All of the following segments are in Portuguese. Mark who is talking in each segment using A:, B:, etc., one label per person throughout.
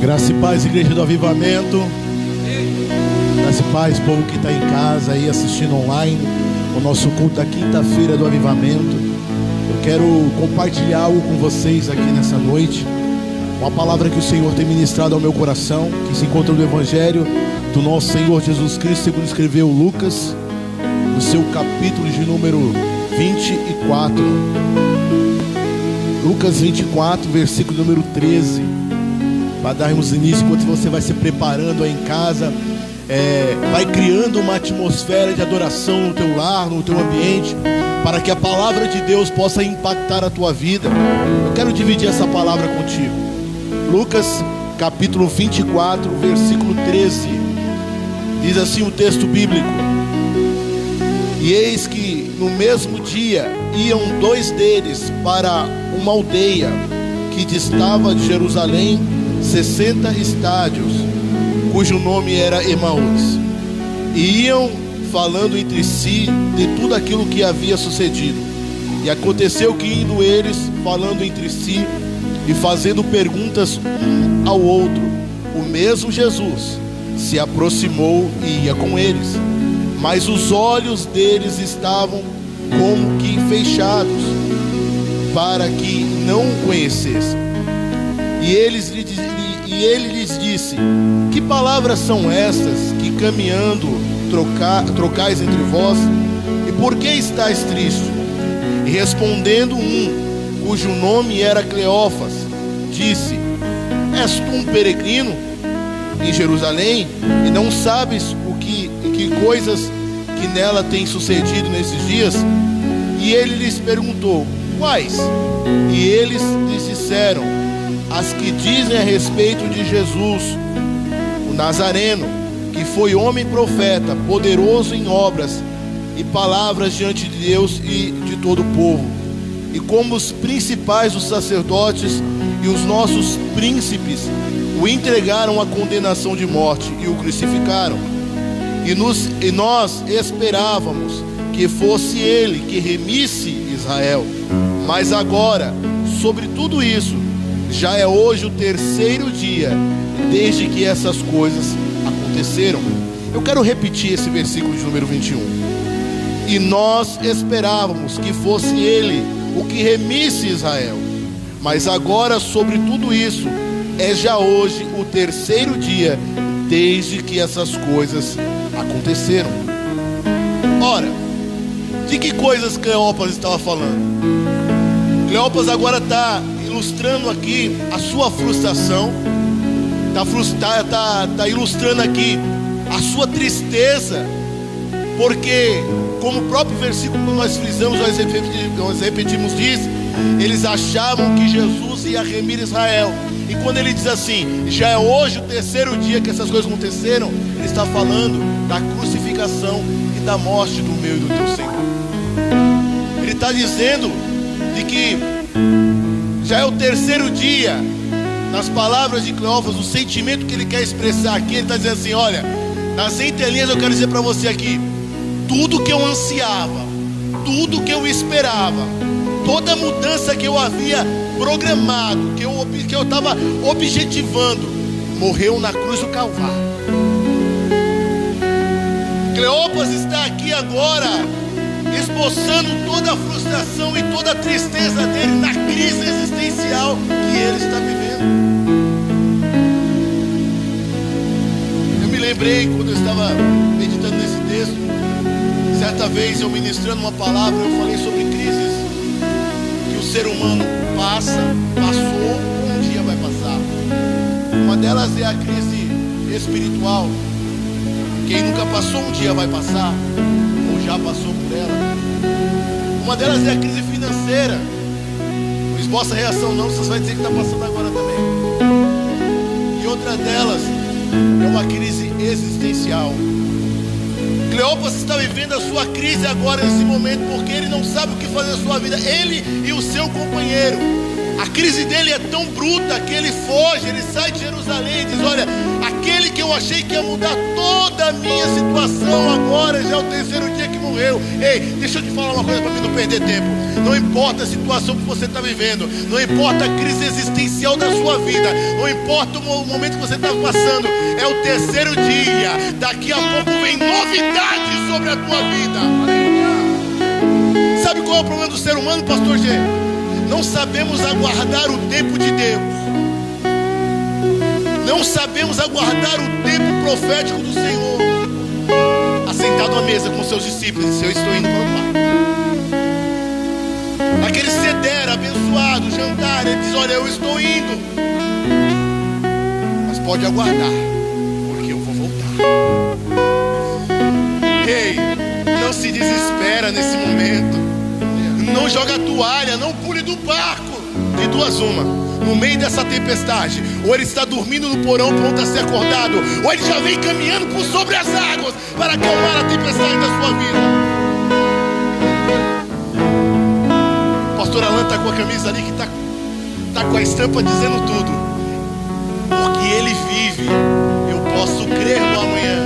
A: Graça e paz, Igreja do Avivamento. Graça e paz, povo que está em casa aí assistindo online o nosso culto da quinta-feira do Avivamento. Eu quero compartilhar algo com vocês aqui nessa noite, uma palavra que o Senhor tem ministrado ao meu coração, que se encontra no Evangelho do nosso Senhor Jesus Cristo, segundo escreveu Lucas, no seu capítulo de número 24. Lucas 24, versículo número 13. Para darmos início, enquanto você vai se preparando aí em casa, vai criando uma atmosfera de adoração no teu lar, no teu ambiente, para que a palavra de Deus possa impactar a tua vida. Eu quero dividir essa palavra contigo. Lucas capítulo 24, versículo 13. Diz assim o texto bíblico: E eis que no mesmo dia iam dois deles para uma aldeia que distava de Jerusalém 60 estádios, cujo nome era Emaús, e iam falando entre si de tudo aquilo que havia sucedido. E aconteceu que, indo eles falando entre si e fazendo perguntas um ao outro, o mesmo Jesus se aproximou e ia com eles, mas os olhos deles estavam como que fechados, para que não o conhecessem. E ele lhes disse: Que palavras são estas que caminhando trocais entre vós? E por que estáis tristes? E respondendo cujo nome era Cleófas, disse: És tu um peregrino em Jerusalém e não sabes que coisas que nela têm sucedido nesses dias? E ele lhes perguntou: Quais? E eles lhes disseram: As que dizem a respeito de Jesus, o Nazareno, que foi homem profeta, poderoso em obras e palavras diante de Deus e de todo o povo. E como os principais dos sacerdotes e os nossos príncipes o entregaram à condenação de morte e o crucificaram. E nós esperávamos que fosse ele que remisse Israel. Mas agora, sobre tudo isso, já é hoje o terceiro dia desde que essas coisas aconteceram. Eu quero repetir esse versículo de número 21. E nós esperávamos que fosse ele o que remisse Israel. Mas agora, sobre tudo isso, é já hoje o terceiro dia desde que essas coisas aconteceram. Ora, de que coisas Cleópas estava falando? Cleópas agora está ilustrando aqui a sua frustração, está ilustrando aqui a sua tristeza, porque, como o próprio versículo que nós frisamos, nós repetimos, diz: eles achavam que Jesus ia remir Israel. E quando ele diz assim, já é hoje o terceiro dia que essas coisas aconteceram, ele está falando da crucificação e da morte do meu e do teu Senhor. Ele está dizendo de que já é o terceiro dia. Nas palavras de Cleófas, o sentimento que ele quer expressar aqui, ele está dizendo assim: olha, nas entrelinhas eu quero dizer para você aqui, tudo que eu ansiava, tudo que eu esperava, toda mudança que eu havia programado, que eu estava objetivando, morreu na cruz do Calvário. Cleópas está aqui agora esboçando toda a frustração e toda a tristeza dele na crise existencial que ele está vivendo. Eu me lembrei, quando eu estava meditando nesse texto, certa vez eu ministrando uma palavra, eu falei sobre crises que o ser humano passou, um dia vai passar. Uma delas é a crise espiritual. Quem nunca passou, um dia vai passar, ou já passou por ela. Uma delas é a crise financeira. Não esboça reação não, você vai dizer que está passando agora também. E outra delas é uma crise existencial. Cleópas está vivendo a sua crise agora, nesse momento, porque ele não sabe o que fazer na sua vida, ele e o seu companheiro. A crise dele é tão bruta que ele foge, ele sai de Jerusalém e diz: olha, aquele aquele que eu achei que ia mudar toda a minha situação, agora já é o terceiro dia que morreu. Ei, deixa eu te falar uma coisa para mim não perder tempo. Não importa a situação que você está vivendo, não importa a crise existencial da sua vida, não importa o momento que você está passando, é o terceiro dia. Daqui a pouco vem novidade sobre a tua vida. Sabe qual é o problema do ser humano, pastor G? Não sabemos aguardar o tempo de Deus. Não sabemos aguardar o tempo profético do Senhor. Assentado à mesa com seus discípulos, disse: eu estou indo para o Pai. Aquele ceder abençoado, jantar, ele diz: olha, eu estou indo, mas pode aguardar, porque eu vou voltar. Ei, não se desespera nesse momento. Não joga a toalha, não pule do barco. De duas uma: no meio dessa tempestade, ou ele está dormindo no porão pronto a ser acordado, ou ele já vem caminhando por sobre as águas para acalmar a tempestade da sua vida. O pastor Alan está com a camisa ali que está com a estampa dizendo tudo. Porque ele vive, eu posso crer no amanhã.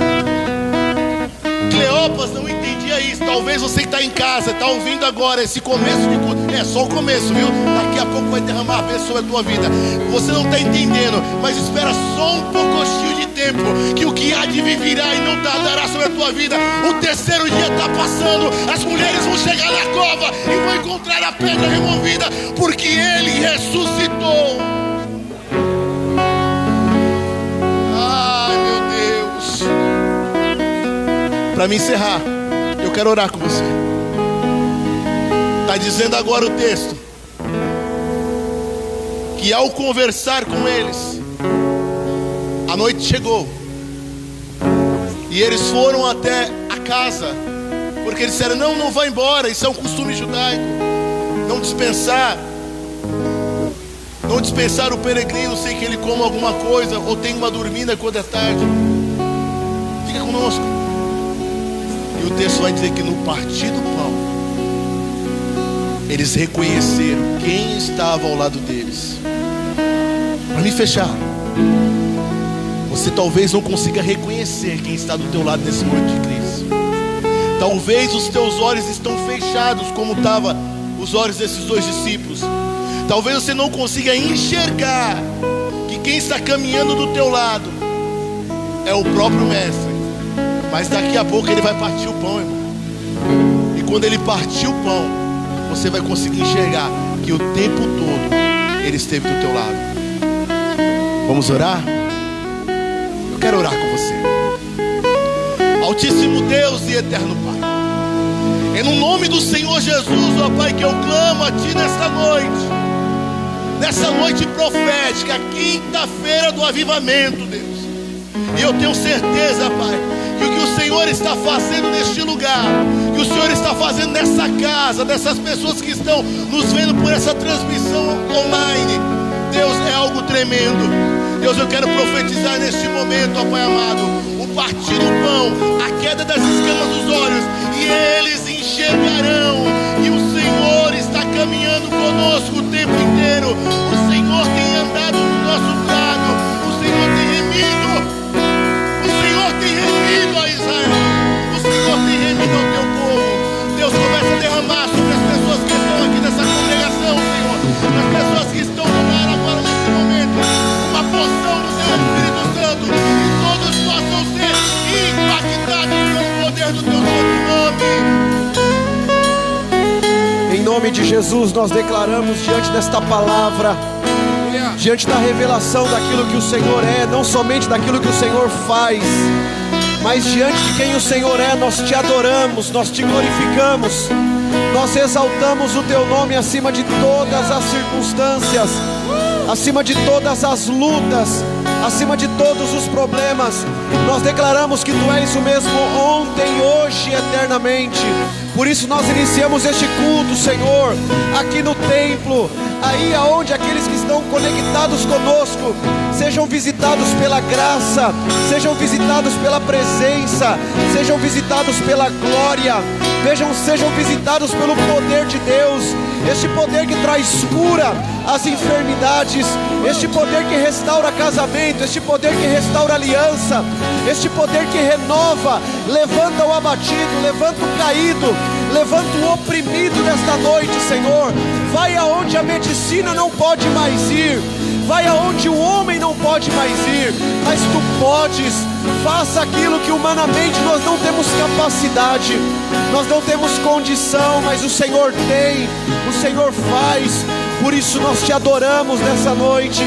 A: Cleopas não entendia isso. Talvez você que está em casa, está ouvindo agora esse começo de culto, é só o começo, viu? Daqui a pouco vai derramar a bênção sobre a tua vida. Você não está entendendo, mas espera só um pouquinho de tempo, que o que há de vir virá e não tardará sobre a tua vida. O terceiro dia está passando, as mulheres vão chegar na cova e vão encontrar a pedra removida, porque ele ressuscitou. Ai, meu Deus. Para me encerrar, eu quero orar com você. Está dizendo agora o texto que ao conversar com eles, a noite chegou e eles foram até a casa, porque eles disseram: não vá embora, isso é um costume judaico, não dispensar o peregrino sem que ele coma alguma coisa ou tenha uma dormida quando é tarde. Fica conosco. E o texto vai dizer que no partir do pão, eles reconheceram quem estava ao lado deles. Para me fechar, você talvez não consiga reconhecer quem está do teu lado nesse momento de crise. Talvez os teus olhos estão fechados, como estavam os olhos desses dois discípulos. Talvez você não consiga enxergar que quem está caminhando do teu lado é o próprio Mestre. Mas daqui a pouco ele vai partir o pão, irmão. E quando ele partir o pão, você vai conseguir enxergar que o tempo todo ele esteve do teu lado. Vamos orar? Eu quero orar com você. Altíssimo Deus e eterno Pai, é no nome do Senhor Jesus, ó Pai, que eu clamo a Ti nessa noite profética, quinta-feira do avivamento, Deus. E eu tenho certeza, Pai, que o que o Senhor está fazendo neste lugar, que o Senhor está fazendo nessa casa, dessas pessoas que estão nos vendo por essa transmissão online, Deus, é algo tremendo. Deus, eu quero profetizar neste momento, ó Pai amado, o partir do pão, a queda das escamas dos olhos, e eles enxergarão que o Senhor está caminhando conosco o tempo inteiro. O Senhor tem andado do nosso lado, o Senhor tem remido, o Senhor tem remido a Israel, o Senhor tem remido ao teu povo. Deus, começa a derramar sobre as pessoas que estão aqui nessa congregação, Senhor, as pessoas que estão no lar agora nesse momento, uma porção do teu Espírito Santo, e todos possam ser impactados pelo poder do teu santo nome.
B: Em nome de Jesus, nós declaramos diante desta palavra, diante da revelação daquilo que o Senhor é, não somente daquilo que o Senhor faz, mas diante de quem o Senhor é, nós te adoramos, nós te glorificamos, nós exaltamos o teu nome acima de todas as circunstâncias, acima de todas as lutas, acima de todos os problemas. Nós declaramos que tu és o mesmo ontem, hoje e eternamente. Por isso nós iniciamos este culto, Senhor, aqui no templo, aí aonde aqueles que estão conectados conosco sejam visitados pela graça, sejam visitados pela presença, sejam visitados pela glória, sejam visitados pelo poder de Deus, este poder que traz cura às enfermidades, este poder que restaura casamento, este poder que restaura aliança, este poder que renova, levanta o abatido, levanta o caído, levanta o oprimido nesta noite, Senhor. Vai aonde a medicina não pode mais ir, vai aonde o homem não pode mais ir, mas Tu podes. Faça aquilo que humanamente nós não temos capacidade, nós não temos condição, mas o Senhor tem, o Senhor faz. Por isso nós Te adoramos nessa noite.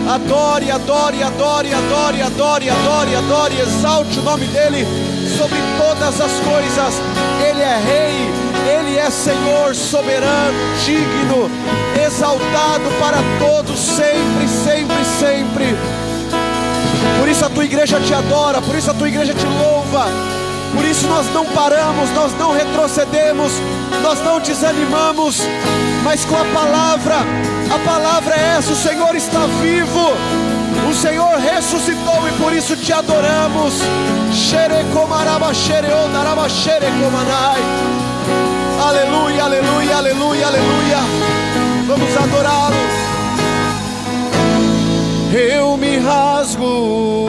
B: Adore, adore, adore, adore, adore, adore, adore. Exalte o nome dEle sobre todas as coisas. Ele é Rei, Ele é Senhor, soberano, digno, exaltado para todos, sempre, sempre, sempre. Por isso a Tua igreja Te adora, por isso a Tua igreja Te louva. Por isso nós não paramos, nós não retrocedemos, nós não desanimamos, mas com a palavra é essa: o Senhor está vivo, o Senhor ressuscitou, e por isso Te adoramos. Aleluia, aleluia, aleluia, aleluia. Vamos adorá-lo. Eu me rasgo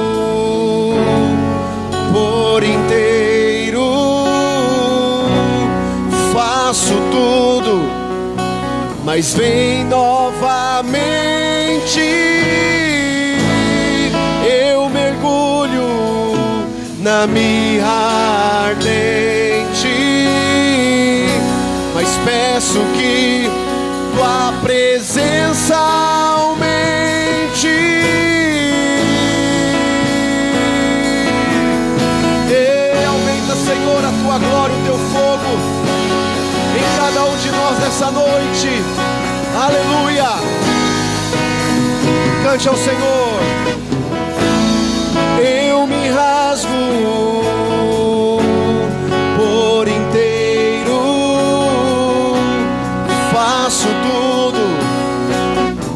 B: por inteiro, faço tudo, mas vem novamente. Eu mergulho na mirra ardente, mas peço que Tua presença aumente. Senhor, a Tua glória, o Teu fogo em cada um de nós nessa noite. Aleluia. Cante ao Senhor. Eu me rasgo por inteiro, faço tudo,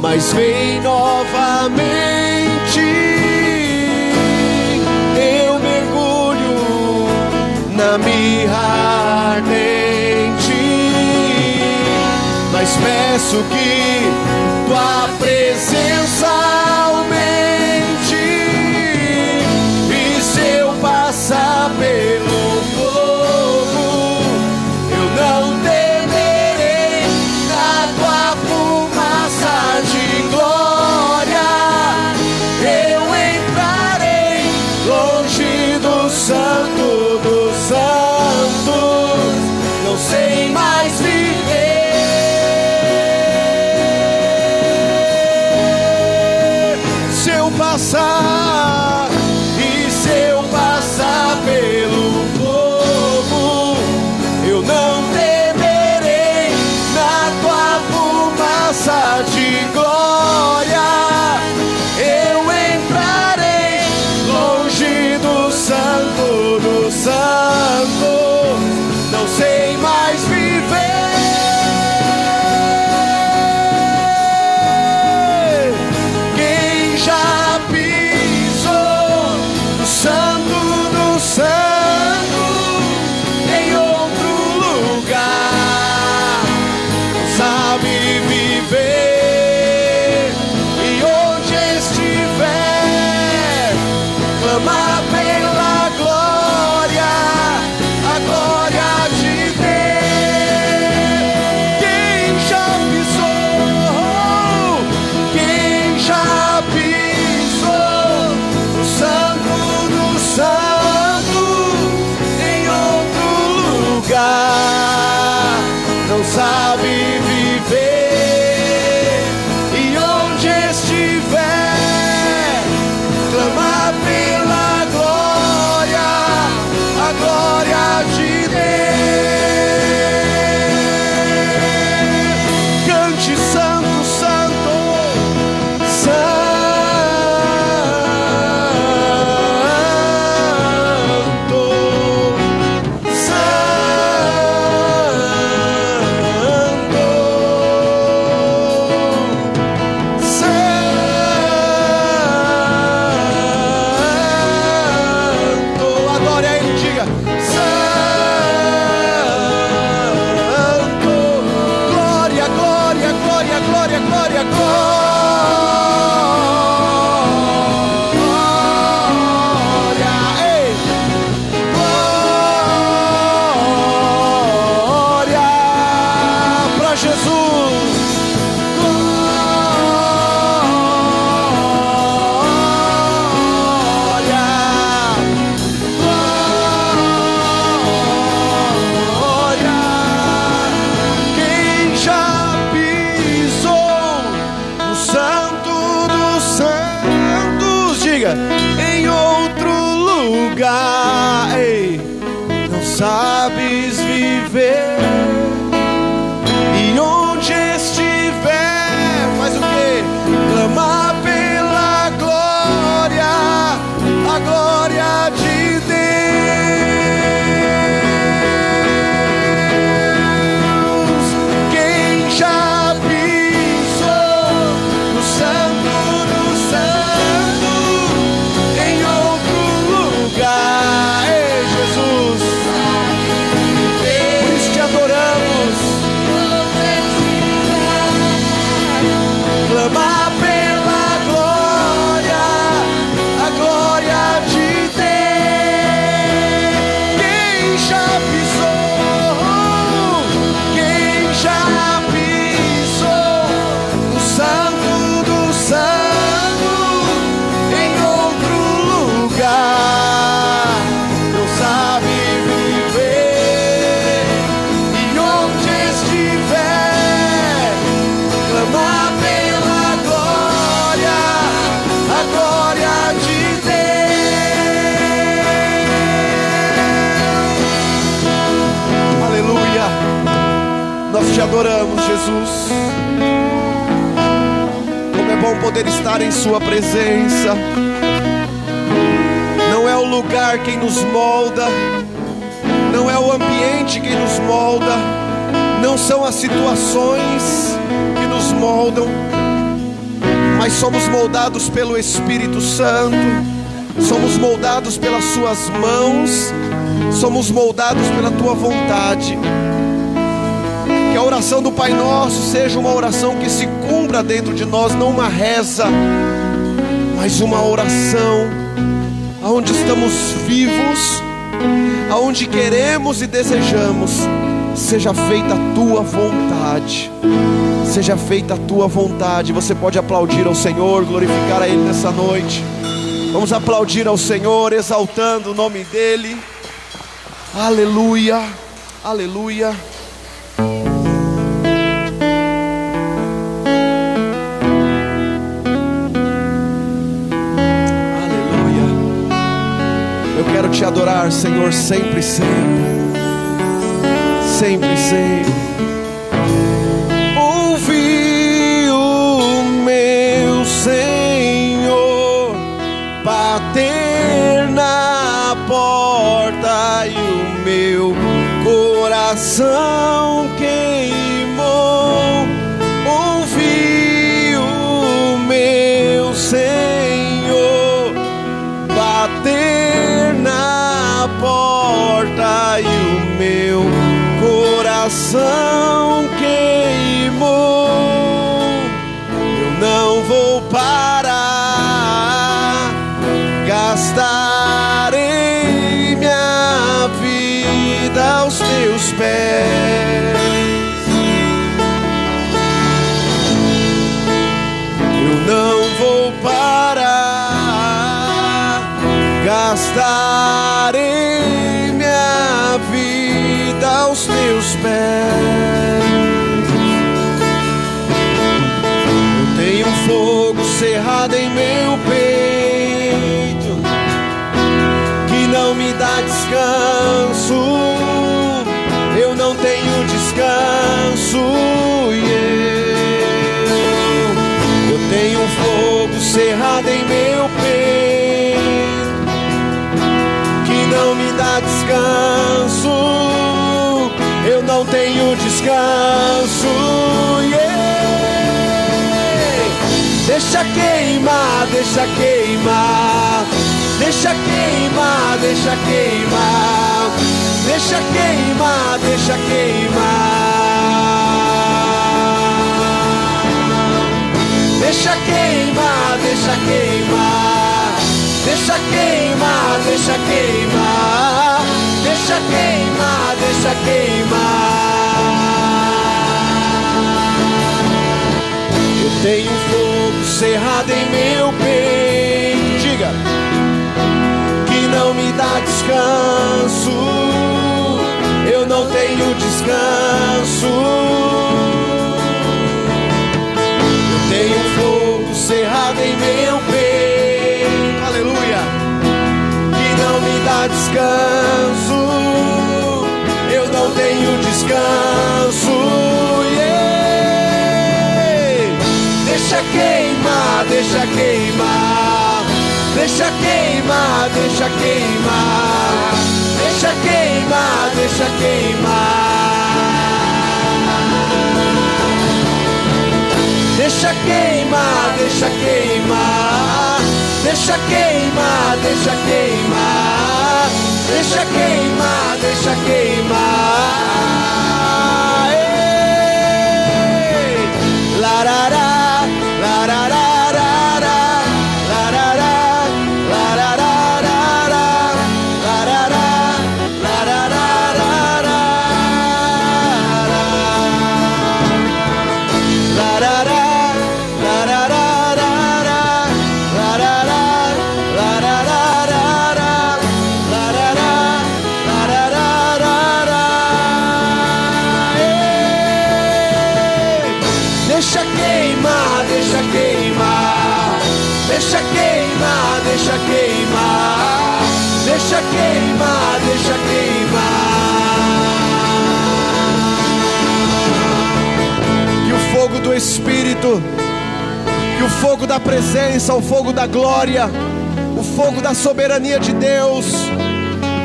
B: mas vem novamente. Na mirra ardente, mas peço que Tua presença aumente. E se eu passar pelo fogo, eu não temerei. Na Tua fumaça de glória, eu entrarei longe do santo dos santos, não sei mais viver. Se eu passar, e se eu passar pelo fogo, eu não temerei. Na Tua fumaça de glória, eu entrarei longe do santo dos santos, não sei mais viver. Quem já pisou no santo Diga, em outro lugar, ei, não sabes viver. E onde estiver, faz o quê? Clamar pela glória, a glória de Deus. Quem já pisou no santo do santo, em outro lugar, ei, Jesus, por isso te adoramos. Clamar pela glória, a glória de Deus. Quem já pisou, quem já pisou no santo do santo, em outro lugar, não sabe viver. E onde estiver, clamar pela glória, a glória de Deus. Aleluia, nós te adoramos, Jesus. Como é bom poder estar em sua presença. Não é o lugar quem nos molda, não é o ambiente quem nos molda, não são as situações que nos moldam, mas somos moldados pelo Espírito Santo, somos moldados pelas suas mãos, somos moldados pela tua vontade. Que a oração do Pai Nosso seja uma oração que se cumpra dentro de nós, não uma reza, mas uma oração aonde estamos vivos, aonde queremos e desejamos. Seja feita a tua vontade, seja feita a tua vontade. Você pode aplaudir ao Senhor, glorificar a Ele nessa noite. Vamos aplaudir ao Senhor, exaltando o nome dEle. Aleluia, aleluia. Aleluia. Eu quero te adorar, Senhor, sempre, sempre. Sempre, sempre. Ouvi o meu Senhor bater na porta e o meu coração queimou. Ouvi o meu Senhor bater na porta e o meu coração queimou. Eu não vou parar, gastarei minha vida aos teus pés. Eu não vou parar, gastarei minha vida aos teus pés. Eu tenho fogo cerrado em meu peito que não me dá descanso. Eu não tenho descanso. Eu tenho fogo cerrado em meu peito que não me dá descanso. Eu não tenho descanso. Deixa queimar, deixa queimar, deixa queimar, deixa queimar, deixa queimar, deixa queimar, deixa queimar, deixa queimar, deixa queimar, deixa queimar, deixa queimar, deixa queimar. Eu tenho fogo cerrado em meu peito, diga, que não me dá descanso. Eu não tenho descanso. Eu tenho fogo cerrado em meu peito, descanso, eu não tenho descanso. Deixa queimar, deixa queimar, deixa queimar, deixa queimar, deixa queimar, deixa queimar, deixa queimar, deixa queimar, deixa queimar, deixa queimar, deixa queimar, deixa queimar. Larará. Deixa queimar, deixa queimar, deixa queimar, deixa queimar, deixa queimar, deixa queimar. Que o fogo do Espírito, que o fogo da presença, o fogo da glória, o fogo da soberania de Deus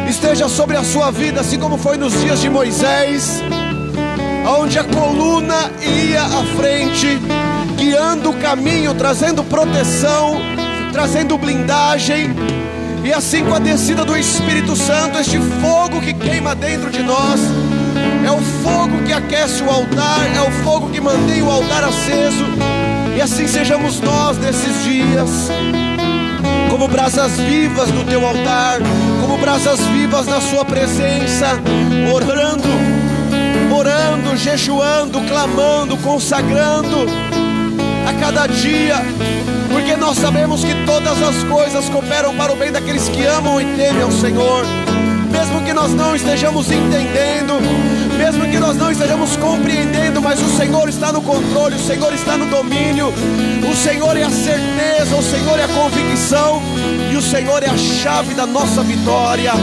B: esteja sobre a sua vida, assim como foi nos dias de Moisés, onde a coluna ia à frente, guiando o caminho, trazendo proteção, trazendo blindagem. E assim com a descida do Espírito Santo, este fogo que queima dentro de nós, é o fogo que aquece o altar, é o fogo que mantém o altar aceso. E assim sejamos nós nesses dias, como brasas vivas no teu altar, como brasas vivas na sua presença, orando, jejuando, clamando, consagrando a cada dia, porque nós sabemos que todas as coisas cooperam para o bem daqueles que amam e temem ao Senhor. Mesmo que nós não estejamos entendendo, mesmo que nós não estejamos compreendendo, mas o Senhor está no controle, o Senhor está no domínio, o Senhor é a certeza, o Senhor é a convicção, e o Senhor é a chave da nossa vitória.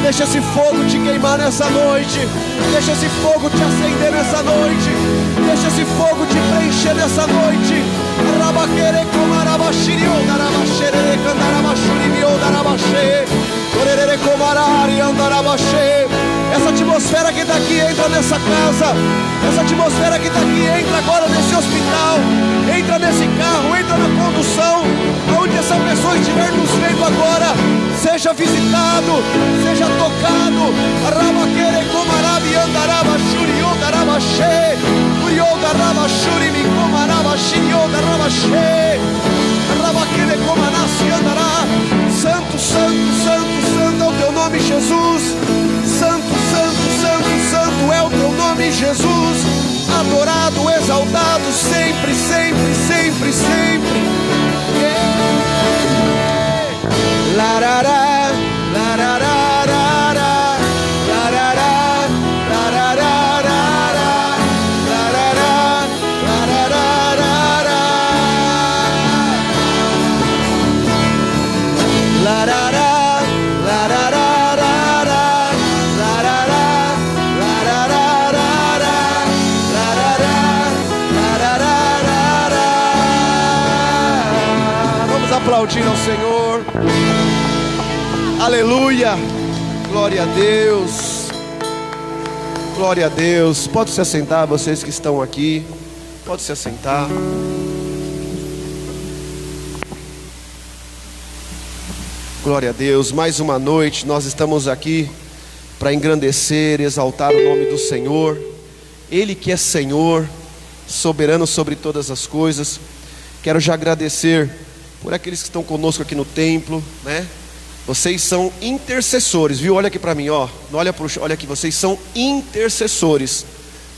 B: Deixa esse fogo te queimar nessa noite, deixa esse fogo te acender nessa noite, deixa esse fogo te preencher nessa noite. Essa atmosfera que está aqui entra nessa casa, essa atmosfera que está aqui entra agora nesse hospital, entra nesse carro, entra na condução, onde essa pessoa estiver nos vendo agora, seja visitado, seja tocado. Santo, santo, santo, santo é o teu nome, Jesus. Santo, santo, santo, santo é o teu nome, Jesus. Adorado, exaltado, sempre, sempre, sempre, sempre. Larará, larará. Aplaudir ao Senhor, aleluia, glória a Deus, glória a Deus. Pode se assentar, vocês que estão aqui, pode se assentar. Glória a Deus, mais uma noite nós estamos aqui para engrandecer, exaltar o nome do Senhor, Ele que é Senhor, soberano sobre todas as coisas. Quero já agradecer por aqueles que estão conosco aqui no templo, né? Vocês são intercessores, viu? Olha aqui para mim, ó. Olha aqui, vocês são intercessores.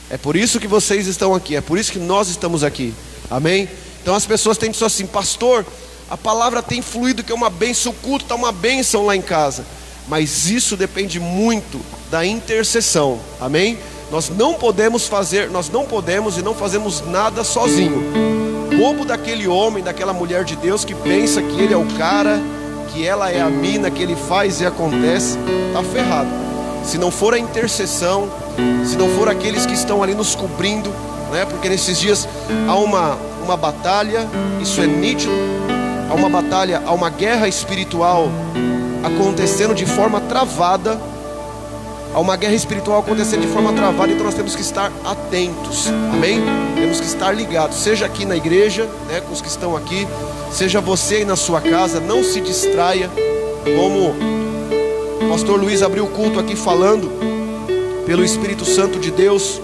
B: É por isso que vocês estão aqui, é por isso que nós estamos aqui. Amém? Então as pessoas têm dito assim: pastor, a palavra tem fluído que é uma bênção, o culto está uma bênção lá em casa. Mas isso depende muito da intercessão. Amém? Nós não podemos e não fazemos nada sozinho. bobo daquele homem, daquela mulher de Deus que pensa que ele é o cara, que ela é a mina, que ele faz e acontece, está ferrado. Se não for a intercessão, se não for aqueles que estão ali nos cobrindo, né? Porque nesses dias há uma batalha, isso é nítido, há uma batalha, há uma guerra espiritual acontecendo de forma travada. Há uma guerra espiritual acontecendo de forma travada, então nós temos que estar atentos, amém? Temos que estar ligados, seja aqui na igreja, né, com os que estão aqui, seja você aí na sua casa, não se distraia, como o pastor Luiz abriu o culto aqui falando, pelo Espírito Santo de Deus,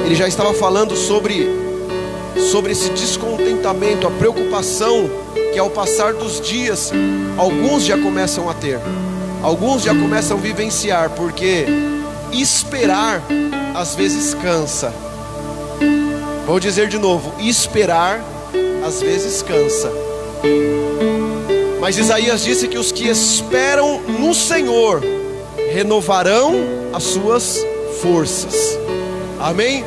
B: ele já estava falando sobre esse descontentamento, a preocupação que ao passar dos dias, alguns já começam a ter. Alguns já começam a vivenciar, porque esperar às vezes cansa. Vou dizer de novo, esperar às vezes cansa. Mas Isaías disse que os que esperam no Senhor renovarão as suas forças. Amém?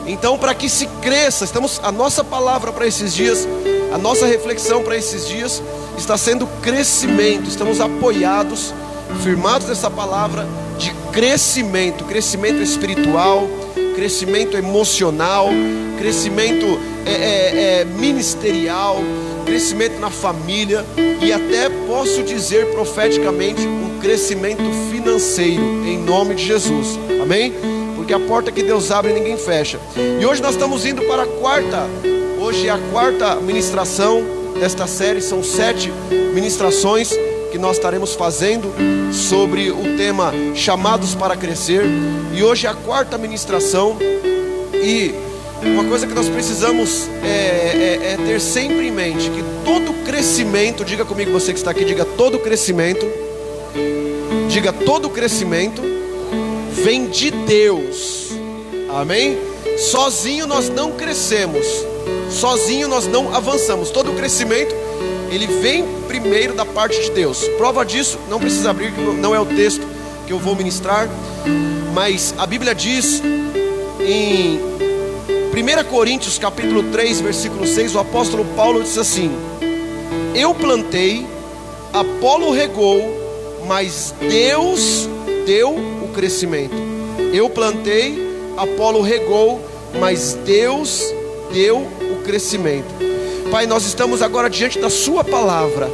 B: Então, para que se cresça, a nossa palavra para esses dias, a nossa reflexão para esses dias está sendo crescimento. Estamos apoiados, firmados nessa palavra de crescimento espiritual, crescimento emocional, crescimento ministerial, crescimento na família e até posso dizer profeticamente um crescimento financeiro em nome de Jesus, amém? Porque a porta que Deus abre ninguém fecha. E hoje nós estamos indo para hoje é a quarta ministração desta série, são 7 ministrações que nós estaremos fazendo sobre o tema chamados para crescer, e hoje é a quarta ministração. E uma coisa que nós precisamos ter sempre em mente, que todo crescimento, diga comigo você que está aqui, diga todo crescimento vem de Deus, amém? Sozinho nós não crescemos, sozinho nós não avançamos. Todo crescimento ele vem primeiro da parte de Deus. Prova disso, não precisa abrir, não é o texto que eu vou ministrar, mas a Bíblia diz em 1 Coríntios capítulo 3, versículo 6, o apóstolo Paulo diz assim: eu plantei, Apolo regou, mas Deus deu o crescimento. Eu plantei, Apolo regou, mas Deus deu o crescimento. Pai, nós estamos agora diante da sua palavra.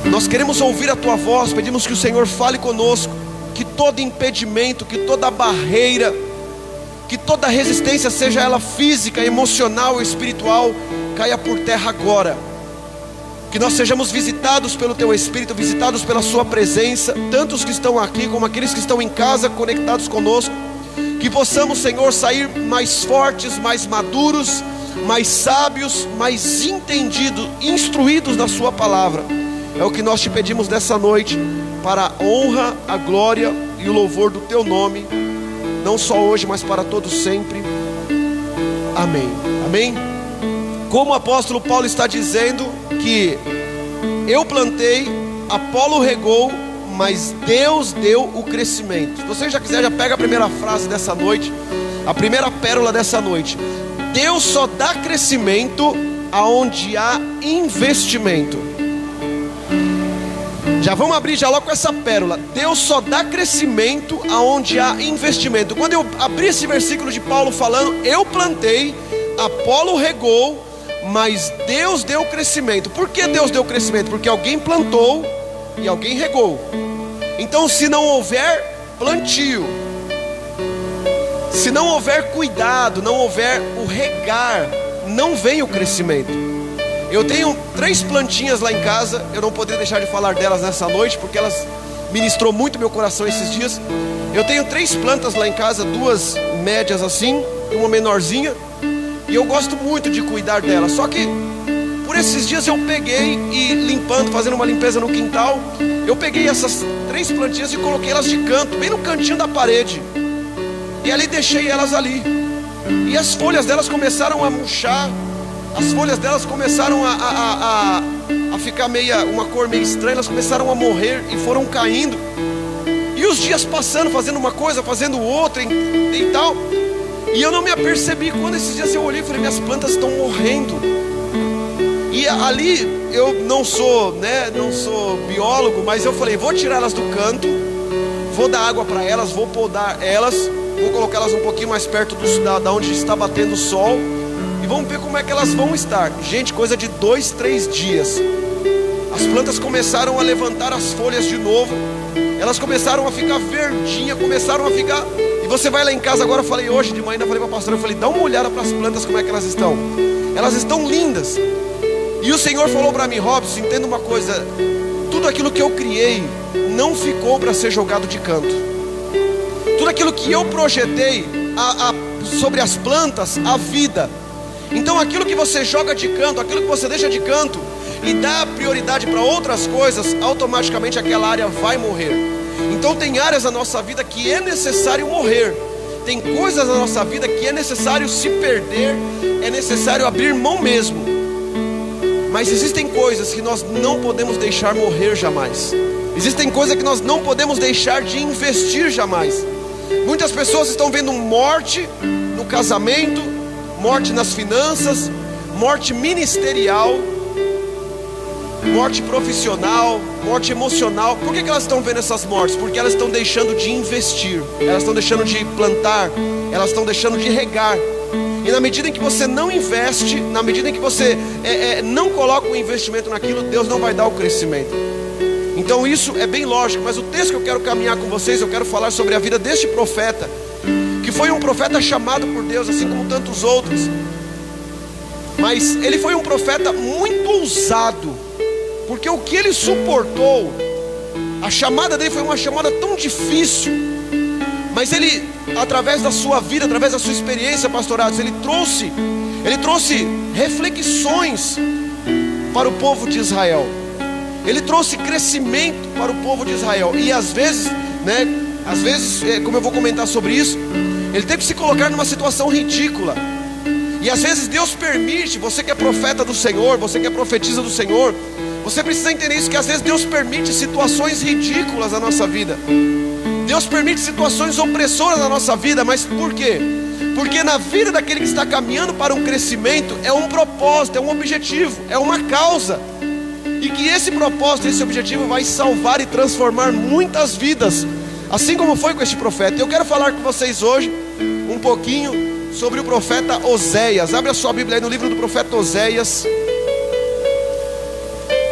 B: Nós queremos ouvir a tua voz, pedimos que o Senhor fale conosco, que todo impedimento, que toda barreira, que toda resistência, seja ela física, emocional ou espiritual, caia por terra agora. Que nós sejamos visitados pelo teu Espírito, visitados pela sua presença, tanto os que estão aqui como aqueles que estão em casa conectados conosco. Que possamos, Senhor, sair mais fortes, mais maduros, mais sábios, mais entendidos, instruídos na sua palavra. É o que nós te pedimos nessa noite, para a honra, a glória e o louvor do teu nome, não só hoje, mas para todos sempre. Amém. Amém. Como o apóstolo Paulo está dizendo que eu plantei, Apolo regou, mas Deus deu o crescimento. Se você já quiser, já pega a primeira frase dessa noite, a primeira pérola dessa noite. Deus só dá crescimento aonde há investimento. Já vamos abrir já logo com essa pérola. Deus só dá crescimento aonde há investimento. Quando eu abri esse versículo de Paulo falando, eu plantei, Apolo regou, mas Deus deu crescimento. Por que Deus deu crescimento? Porque alguém plantou e alguém regou. Então, se não houver plantio, se não houver cuidado, não houver o regar, não vem o crescimento. Eu tenho 3 plantinhas lá em casa, eu não poderia deixar de falar delas nessa noite, porque elas ministrou muito meu coração esses dias. Eu tenho 3 plantas lá em casa, 2 médias assim, uma menorzinha, e eu gosto muito de cuidar delas. Só que por esses dias eu peguei e limpando, fazendo uma limpeza no quintal, eu peguei essas 3 plantinhas e coloquei elas de canto, bem no cantinho da parede, e ali deixei elas ali. E as folhas delas começaram a murchar, as folhas delas começaram a ficar uma cor meio estranha, elas começaram a morrer e foram caindo. E os dias passando, fazendo uma coisa, fazendo outra e tal. E eu não me apercebi. Quando esses dias eu olhei e falei, minhas plantas estão morrendo. E ali, eu não sou biólogo, mas eu falei, vou tirar elas do canto, vou dar água para elas, vou podar elas, vou colocá-las um pouquinho mais perto da onde está batendo o sol, e vamos ver como é que elas vão estar. Gente, coisa de 2, 3 dias, as plantas começaram a levantar as folhas de novo, elas começaram a ficar verdinhas, começaram a ficar... E você vai lá em casa agora, eu falei hoje de manhã, ainda falei para a pastora, eu falei, dá uma olhada para as plantas, como é que elas estão. Elas estão lindas. E o Senhor falou para mim, Robson, entenda uma coisa, tudo aquilo que eu criei não ficou para ser jogado de canto. Tudo aquilo que eu projetei sobre as plantas, a vida. Então aquilo que você joga de canto, aquilo que você deixa de canto e dá prioridade para outras coisas, automaticamente aquela área vai morrer. Então tem áreas da nossa vida que é necessário morrer. Tem coisas da nossa vida que é necessário se perder, é necessário abrir mão mesmo. Mas existem coisas que nós não podemos deixar morrer jamais. Existem coisas que nós não podemos deixar de investir jamais. Muitas pessoas estão vendo morte no casamento, morte nas finanças, morte ministerial, morte profissional, morte emocional. Por que elas estão vendo essas mortes? Porque elas estão deixando de investir, elas estão deixando de plantar, elas estão deixando de regar. E na medida em que você não investe, na medida em que você não coloca o investimento naquilo, Deus não vai dar o crescimento. Então isso é bem lógico. Mas o texto que eu quero caminhar com vocês, eu quero falar sobre a vida deste profeta, que foi um profeta chamado por Deus, assim como tantos outros. Mas ele foi um profeta muito ousado, porque o que ele suportou, a chamada dele foi uma chamada tão difícil, mas ele, através da sua vida, através da sua experiência, pastorados, ele trouxe reflexões para o povo de Israel. Ele trouxe crescimento para o povo de Israel. E às vezes, como eu vou comentar sobre isso, ele teve que se colocar numa situação ridícula. E às vezes Deus permite, você que é profeta do Senhor, você que é profetisa do Senhor, você precisa entender isso, que às vezes Deus permite situações ridículas na nossa vida. Deus permite situações opressoras na nossa vida. Mas por quê? Porque na vida daquele que está caminhando para um crescimento, é um propósito, é um objetivo, é uma causa. E que esse propósito, esse objetivo vai salvar e transformar muitas vidas, assim como foi com este profeta. Eu quero falar com vocês hoje um pouquinho sobre o profeta Oséias. Abre a sua Bíblia aí no livro do profeta Oséias.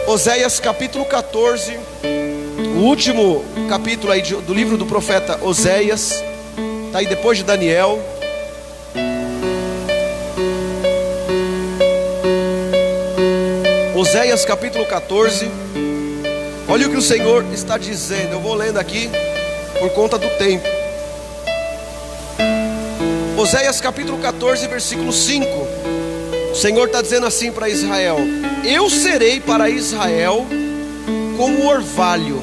B: Oséias capítulo 14, o último capítulo aí do livro do profeta Oséias, está aí depois de Daniel. Oséias capítulo 14, olha o que o Senhor está dizendo. Eu vou lendo aqui por conta do tempo. Oséias capítulo 14, versículo 5. O Senhor está dizendo assim para Israel: eu serei para Israel como orvalho,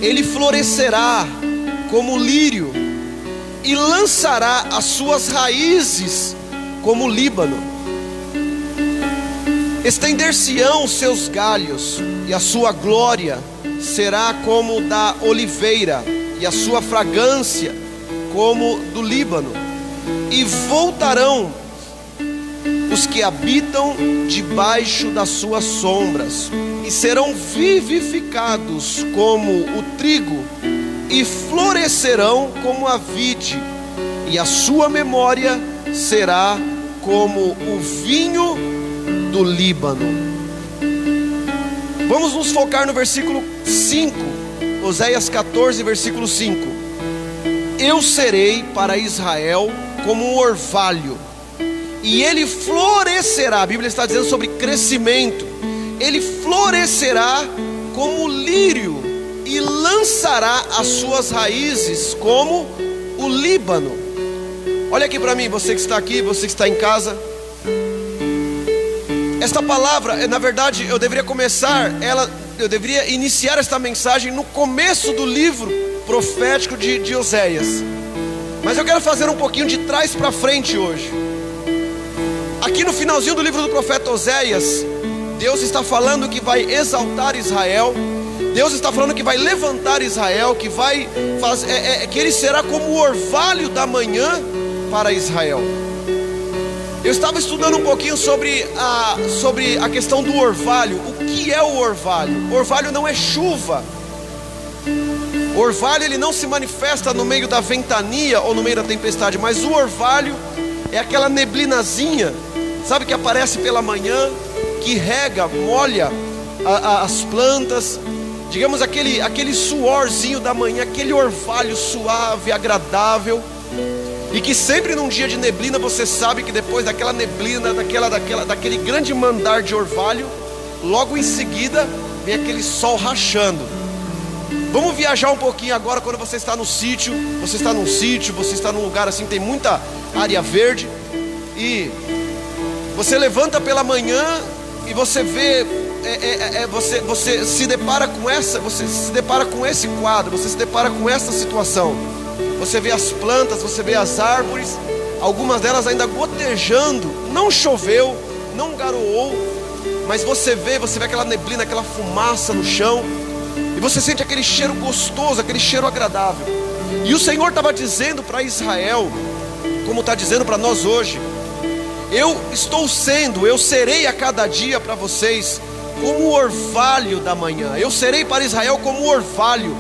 B: ele florescerá como lírio, e lançará as suas raízes como Líbano. Estender-se-ão os seus galhos, e a sua glória será como da oliveira, e a sua fragrância como do Líbano. E voltarão os que habitam debaixo das suas sombras, e serão vivificados como o trigo, e florescerão como a vide, e a sua memória será como o vinho do Líbano. Vamos nos focar no versículo 5, Oséias 14, versículo 5. Eu serei para Israel como um orvalho, e ele florescerá. A Bíblia está dizendo sobre crescimento. Ele florescerá como lírio, e lançará as suas raízes como o Líbano. Olha aqui para mim, você que está aqui, você que está em casa. Esta palavra, na verdade, eu deveria iniciar esta mensagem no começo do livro profético de Oséias. Mas eu quero fazer um pouquinho de trás para frente hoje. Aqui no finalzinho do livro do profeta Oséias, Deus está falando que vai exaltar Israel. Deus está falando que vai levantar Israel, que vai fazer, que ele será como o orvalho da manhã, para Israel. Eu estava estudando um pouquinho sobre a questão do orvalho. O que é o orvalho? Orvalho não é chuva. O orvalho ele não se manifesta no meio da ventania ou no meio da tempestade, mas o orvalho é aquela neblinazinha, sabe, que aparece pela manhã, que rega, molha as plantas, digamos aquele suorzinho da manhã, aquele orvalho suave, agradável, e que sempre num dia de neblina você sabe que depois daquela neblina, daquele grande mandar de orvalho, logo em seguida vem aquele sol rachando. Vamos viajar um pouquinho agora quando você está no sítio, você está num lugar assim, tem muita área verde, e você levanta pela manhã e você vê, você se depara com esse quadro, você se depara com essa situação. Você vê as plantas, você vê as árvores, algumas delas ainda gotejando, não choveu, não garoou, mas você vê aquela neblina, aquela fumaça no chão, e você sente aquele cheiro gostoso, aquele cheiro agradável. E o Senhor estava dizendo para Israel, como está dizendo para nós hoje: eu serei a cada dia para vocês como o orvalho da manhã. Eu serei para Israel como o orvalho.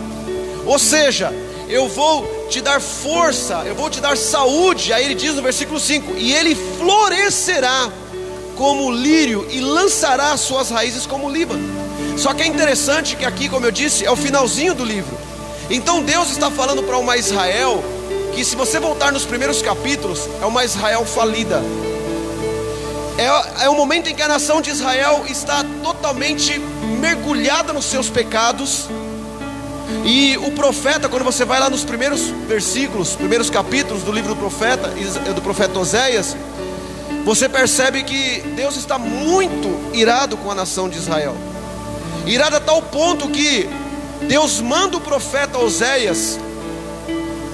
B: Ou seja, eu vou te dar força, eu vou te dar saúde. Aí ele diz no versículo 5: e ele florescerá como o lírio e lançará as suas raízes como o Líbano. Só que é interessante que aqui, como eu disse, é o finalzinho do livro. Então Deus está falando para uma Israel que, se você voltar nos primeiros capítulos, é uma Israel falida. É o momento em que a nação de Israel está totalmente mergulhada nos seus pecados. E o profeta, quando você vai lá nos primeiros versículos, primeiros capítulos do livro do profeta Oséias, você percebe que Deus está muito irado com a nação de Israel. Irado a tal ponto que Deus manda o profeta Oséias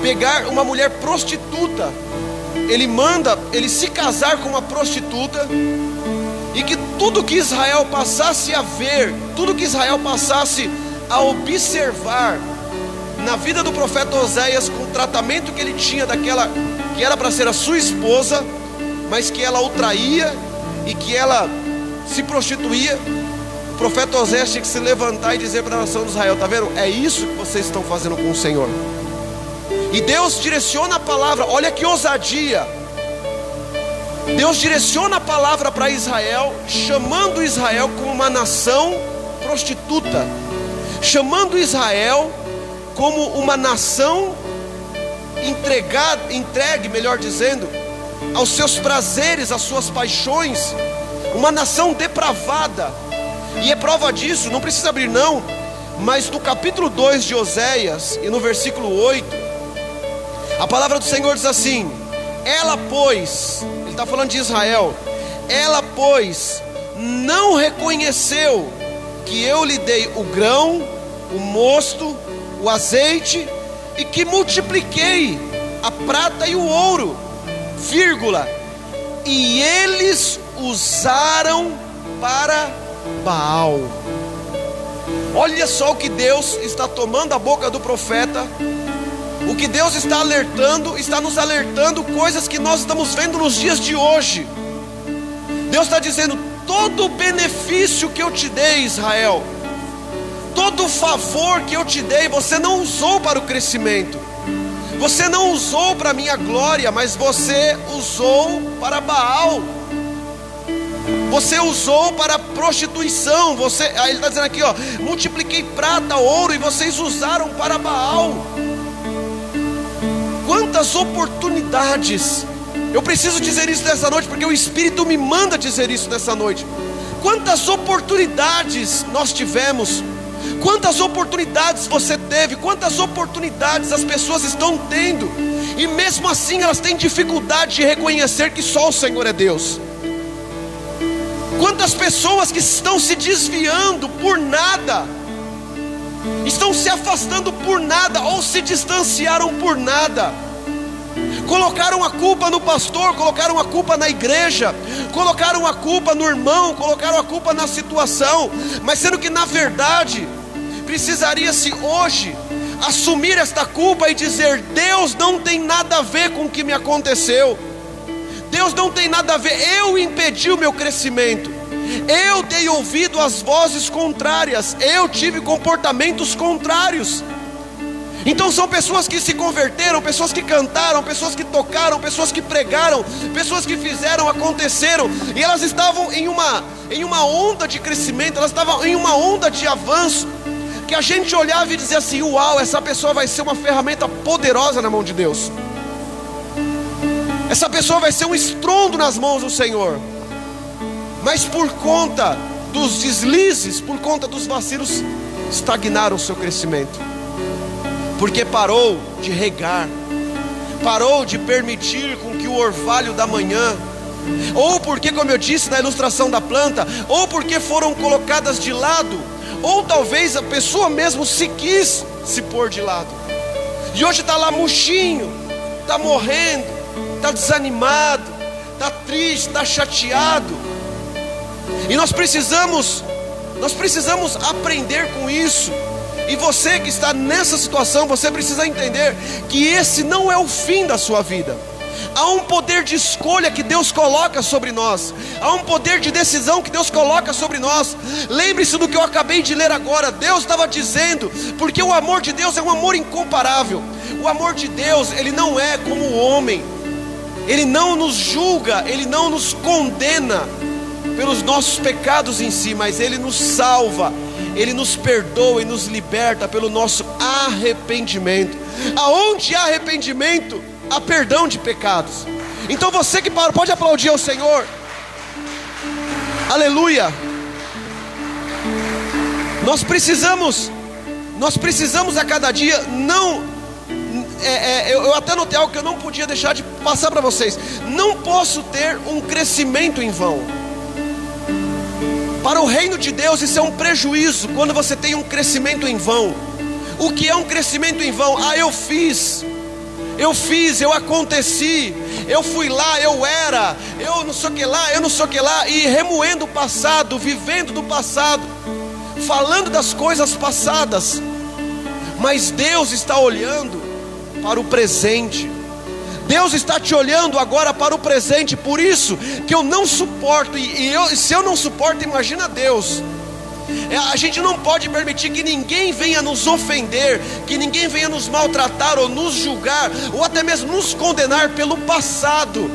B: pegar uma mulher prostituta. Ele manda ele se casar com uma prostituta, e que tudo que Israel passasse a ver, tudo que Israel passasse a observar na vida do profeta Oséias, com o tratamento que ele tinha daquela que era para ser a sua esposa, mas que ela o traía e que ela se prostituía, o profeta Oséias tinha que se levantar e dizer para a nação de Israel: está vendo? É isso que vocês estão fazendo com o Senhor. E Deus direciona a palavra, olha que ousadia. Deus direciona a palavra para Israel, chamando Israel como uma nação prostituta, chamando Israel como uma nação entregue, melhor dizendo, aos seus prazeres, às suas paixões, uma nação depravada. E é prova disso, não precisa abrir não, mas no capítulo 2 de Oséias e no versículo 8, a palavra do Senhor diz assim: ela pois, ele está falando de Israel, ela pois não reconheceu que eu lhe dei o grão, o mosto, o azeite, e que multipliquei a prata e o ouro, vírgula, e eles usaram para Baal. Olha só o que Deus está tomando a boca do profeta, o que Deus está alertando, está nos alertando coisas que nós estamos vendo nos dias de hoje. Deus está dizendo: todo o benefício que eu te dei, Israel, todo o favor que eu te dei, você não usou para o crescimento, você não usou para a minha glória, mas você usou para Baal, você usou para a prostituição. Aí ele está dizendo aqui, ó: multipliquei prata, ouro, e vocês usaram para Baal. Quantas oportunidades! Eu preciso dizer isso nessa noite, porque o Espírito me manda dizer isso nessa noite. Quantas oportunidades nós tivemos, quantas oportunidades você teve, quantas oportunidades as pessoas estão tendo, e mesmo assim elas têm dificuldade de reconhecer que só o Senhor é Deus. Quantas pessoas que estão se desviando por nada, estão se afastando por nada, ou se distanciaram por nada, colocaram a culpa no pastor, colocaram a culpa na igreja, colocaram a culpa no irmão, colocaram a culpa na situação, mas sendo que na verdade precisaria-se hoje assumir esta culpa e dizer: Deus não tem nada a ver com o que me aconteceu, Deus não tem nada a ver, eu impedi o meu crescimento, eu dei ouvido às vozes contrárias, eu tive comportamentos contrários. Então são pessoas que se converteram, pessoas que cantaram, pessoas que tocaram, pessoas que pregaram, pessoas que fizeram, aconteceram, e elas estavam em uma onda de crescimento, elas estavam em uma onda de avanço, que a gente olhava e dizia assim: uau, essa pessoa vai ser uma ferramenta poderosa na mão de Deus, essa pessoa vai ser um estrondo nas mãos do Senhor. Mas por conta dos deslizes, por conta dos vacilos, estagnaram o seu crescimento, porque parou de regar, parou de permitir com que o orvalho da manhã, ou porque, como eu disse na ilustração da planta, ou porque foram colocadas de lado, ou talvez a pessoa mesmo se quis se pôr de lado, e hoje está lá murchinho, está morrendo, está desanimado, está triste, está chateado. E nós precisamos aprender com isso. E você que está nessa situação, você precisa entender que esse não é o fim da sua vida. Há um poder de escolha que Deus coloca sobre nós, há um poder de decisão que Deus coloca sobre nós. Lembre-se do que eu acabei de ler agora. Deus estava dizendo, porque o amor de Deus é um amor incomparável. O amor de Deus, ele não é como o homem, ele não nos julga, ele não nos condena pelos nossos pecados em si, mas ele nos salva, ele nos perdoa e nos liberta pelo nosso arrependimento. Aonde há arrependimento, há perdão de pecados. Então você que parou, pode aplaudir ao Senhor. Aleluia. Nós precisamos a cada dia, eu até notei algo que eu não podia deixar de passar para vocês. Não posso ter um crescimento em vão. Para o reino de Deus isso é um prejuízo, quando você tem um crescimento em vão. O que é um crescimento em vão? Eu fiz, eu aconteci, eu fui lá, eu era, eu não sei o que lá, e remoendo o passado, vivendo do passado, falando das coisas passadas. Mas Deus está olhando para o presente. Deus está te olhando agora para o presente. Por isso que eu não suporto, se eu não suporto, imagina Deus. A gente não pode permitir que ninguém venha nos ofender, que ninguém venha nos maltratar ou nos julgar, ou até mesmo nos condenar pelo passado.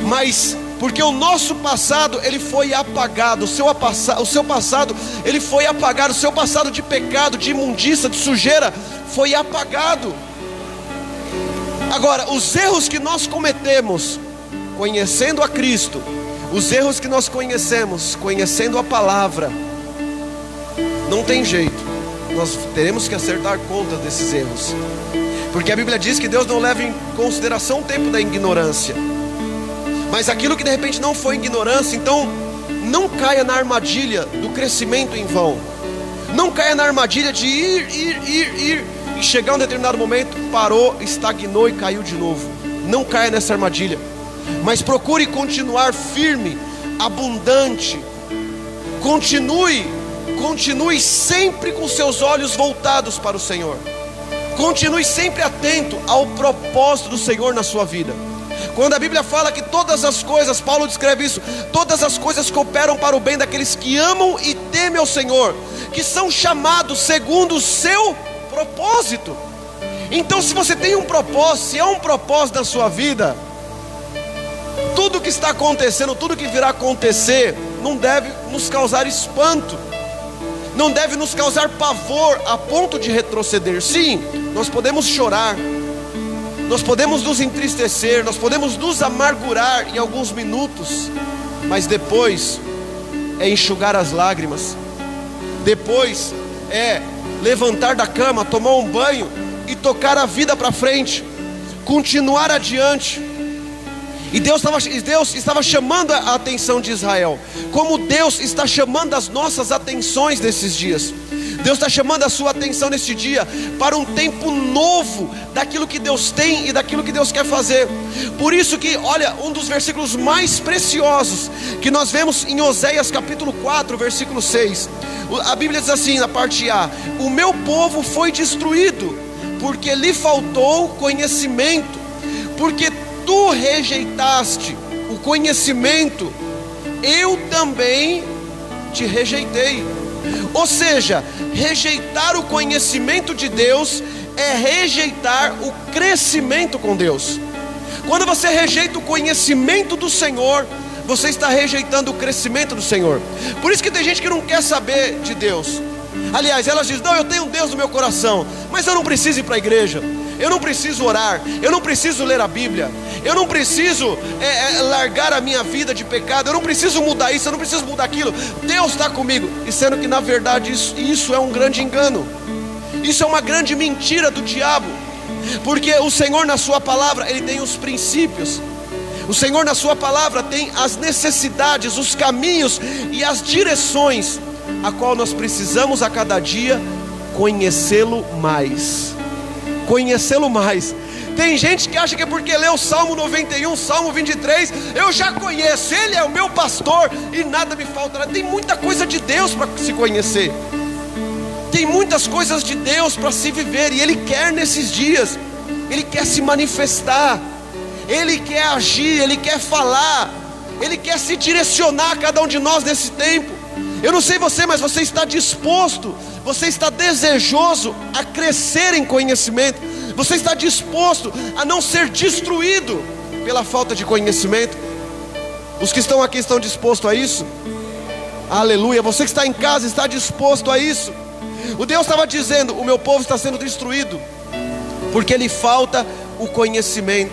B: Mas porque o nosso passado, ele foi apagado, o seu passado, ele foi apagado, o seu passado de pecado, de imundícia, de sujeira, foi apagado. Agora, os erros que nós cometemos conhecendo a Cristo, os erros que nós conhecemos conhecendo a palavra, não tem jeito, nós teremos que acertar conta desses erros, porque a Bíblia diz que Deus não leva em consideração o tempo da ignorância. Mas aquilo que de repente não foi ignorância, então não caia na armadilha do crescimento em vão. Não caia na armadilha de ir, e chegar um determinado momento, parou, estagnou e caiu de novo. Não caia nessa armadilha, mas procure continuar firme, abundante. Continue sempre com seus olhos voltados para o Senhor. Continue sempre atento ao propósito do Senhor na sua vida. Quando a Bíblia fala que todas as coisas, Paulo descreve isso, todas as coisas cooperam para o bem daqueles que amam e temem ao Senhor, que são chamados segundo o seu propósito. Então, se você tem um propósito, se há um propósito na sua vida, tudo que está acontecendo, tudo que virá acontecer, não deve nos causar espanto, não deve nos causar pavor a ponto de retroceder. Sim, nós podemos chorar, nós podemos nos entristecer, nós podemos nos amargurar em alguns minutos, mas depois é enxugar as lágrimas, depois é levantar da cama, tomar um banho e tocar a vida para frente, continuar adiante. E Deus estava chamando a atenção de Israel, como Deus está chamando as nossas atenções nesses dias. Deus está chamando a sua atenção neste dia para um tempo novo daquilo que Deus tem e daquilo que Deus quer fazer. Por isso que, olha, um dos versículos mais preciosos que nós vemos em Oséias capítulo 4, versículo 6. A Bíblia diz assim na parte A: o meu povo foi destruído porque lhe faltou conhecimento, porque tu rejeitaste o conhecimento, eu também te rejeitei. Ou seja, rejeitar o conhecimento de Deus é rejeitar o crescimento com Deus. Quando você rejeita o conhecimento do Senhor, você está rejeitando o crescimento do Senhor. Por isso que tem gente que não quer saber de Deus. Aliás, elas dizem: não, eu tenho Deus no meu coração, mas eu não preciso ir para a igreja, eu não preciso orar, eu não preciso ler a Bíblia, eu não preciso largar a minha vida de pecado, eu não preciso mudar isso, eu não preciso mudar aquilo. Deus está comigo. E sendo que na verdade isso é um grande engano, isso é uma grande mentira do diabo. Porque o Senhor na sua palavra, Ele tem os princípios. O Senhor na sua palavra tem as necessidades, os caminhos e as direções a qual nós precisamos a cada dia conhecê-lo mais. Conhecê-lo mais. Tem gente que acha que é porque leu o Salmo 91, Salmo 23, eu já conheço, Ele é o meu pastor e nada me faltará. Tem muita coisa de Deus para se conhecer. Tem muitas coisas de Deus para se viver, e Ele quer nesses dias, Ele quer se manifestar, Ele quer agir, Ele quer falar, Ele quer se direcionar a cada um de nós nesse tempo. Eu não sei você, mas você está disposto, você está desejoso a crescer em conhecimento, você está disposto a não ser destruído pela falta de conhecimento? Os que estão aqui estão dispostos a isso? Aleluia. Você que está em casa está disposto a isso? O Deus estava dizendo: o meu povo está sendo destruído porque lhe falta o conhecimento.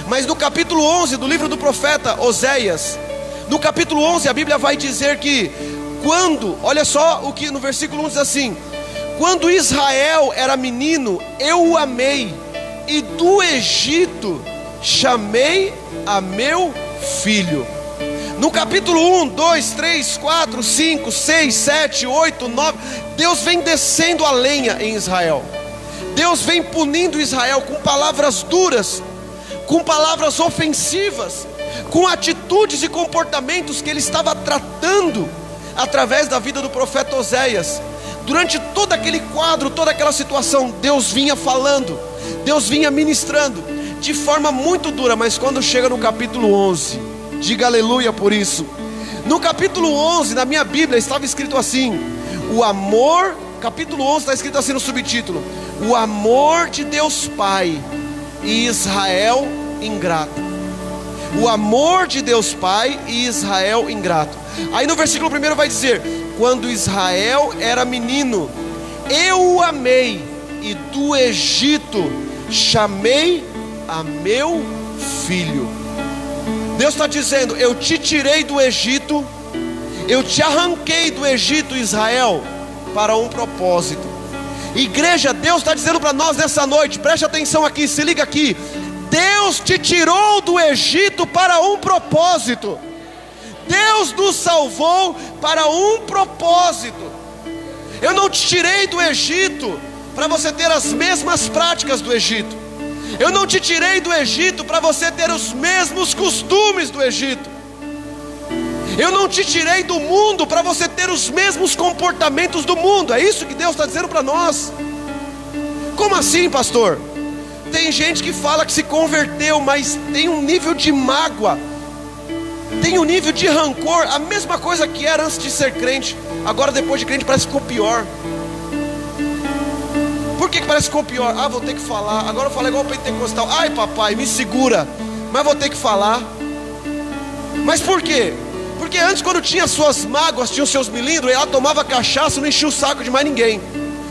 B: Mas no capítulo 11 do livro do profeta Oséias, no capítulo 11 a Bíblia vai dizer que olha só o que no versículo 1 diz assim: quando Israel era menino, eu o amei, e do Egito chamei a meu filho. No capítulo 1, 2, 3, 4, 5, 6, 7, 8, 9, Deus vem descendo a lenha em Israel. Deus vem punindo Israel com palavras duras, com palavras ofensivas, com atitudes e comportamentos que Ele estava tratando através da vida do profeta Oséias. Durante todo aquele quadro, toda aquela situação, Deus vinha falando, Deus vinha ministrando de forma muito dura. Mas quando chega no capítulo 11, diga aleluia por isso. No capítulo 11, na minha Bíblia, estava escrito assim: o amor, capítulo 11 está escrito assim no subtítulo: o amor de Deus Pai e Israel ingrato. O amor de Deus Pai e Israel ingrato. Aí no versículo 1 vai dizer: quando Israel era menino, eu o amei, e do Egito chamei a meu filho. Deus está dizendo: eu te tirei do Egito, eu te arranquei do Egito, Israel, para um propósito. Igreja, Deus está dizendo para nós nessa noite, preste atenção aqui, se liga aqui: Deus te tirou do Egito para um propósito. Deus nos salvou para um propósito. Eu não te tirei do Egito para você ter as mesmas práticas do Egito. Eu não te tirei do Egito para você ter os mesmos costumes do Egito. Eu não te tirei do mundo para você ter os mesmos comportamentos do mundo. É isso que Deus está dizendo para nós. Como assim, pastor? Tem gente que fala que se converteu, mas tem um nível de mágoa, tem um nível de rancor, a mesma coisa que era antes de ser crente. Agora depois de crente parece que ficou pior. Por que parece que ficou pior? Ah, vou ter que falar. Agora eu falo igual o pentecostal: ai papai, me segura, mas vou ter que falar. Mas por quê? Porque antes, quando tinha suas mágoas, tinha os seus milindros, ela tomava cachaça, não enchia o saco de mais ninguém.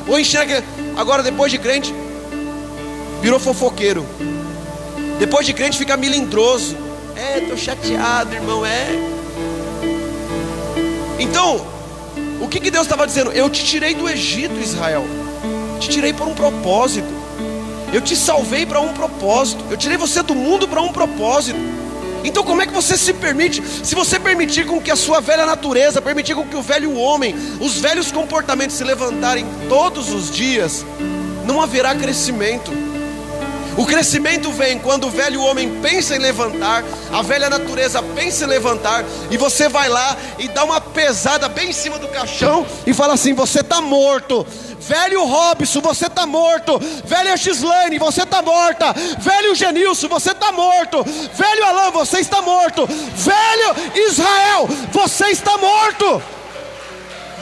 B: Ou enxerga. Agora depois de crente virou fofoqueiro. Depois de crente fica milindroso. Tô chateado, irmão, Então, o que Deus estava dizendo? Eu te tirei do Egito, Israel. Te tirei por um propósito. Eu te salvei para um propósito. Eu tirei você do mundo para um propósito. Então como é que você se permite? Se você permitir com que a sua velha natureza, permitir com que o velho homem, os velhos comportamentos se levantarem todos os dias, não haverá crescimento. O crescimento vem quando o velho homem pensa em levantar, a velha natureza pensa em levantar, e você vai lá e dá uma pesada bem em cima do caixão e fala assim: você está morto. Velho Robson, você está morto. Velha Gislaine, você está morta. Velho Genilson, você está morto. Velho Alain, você está morto. Velho Israel, você está morto.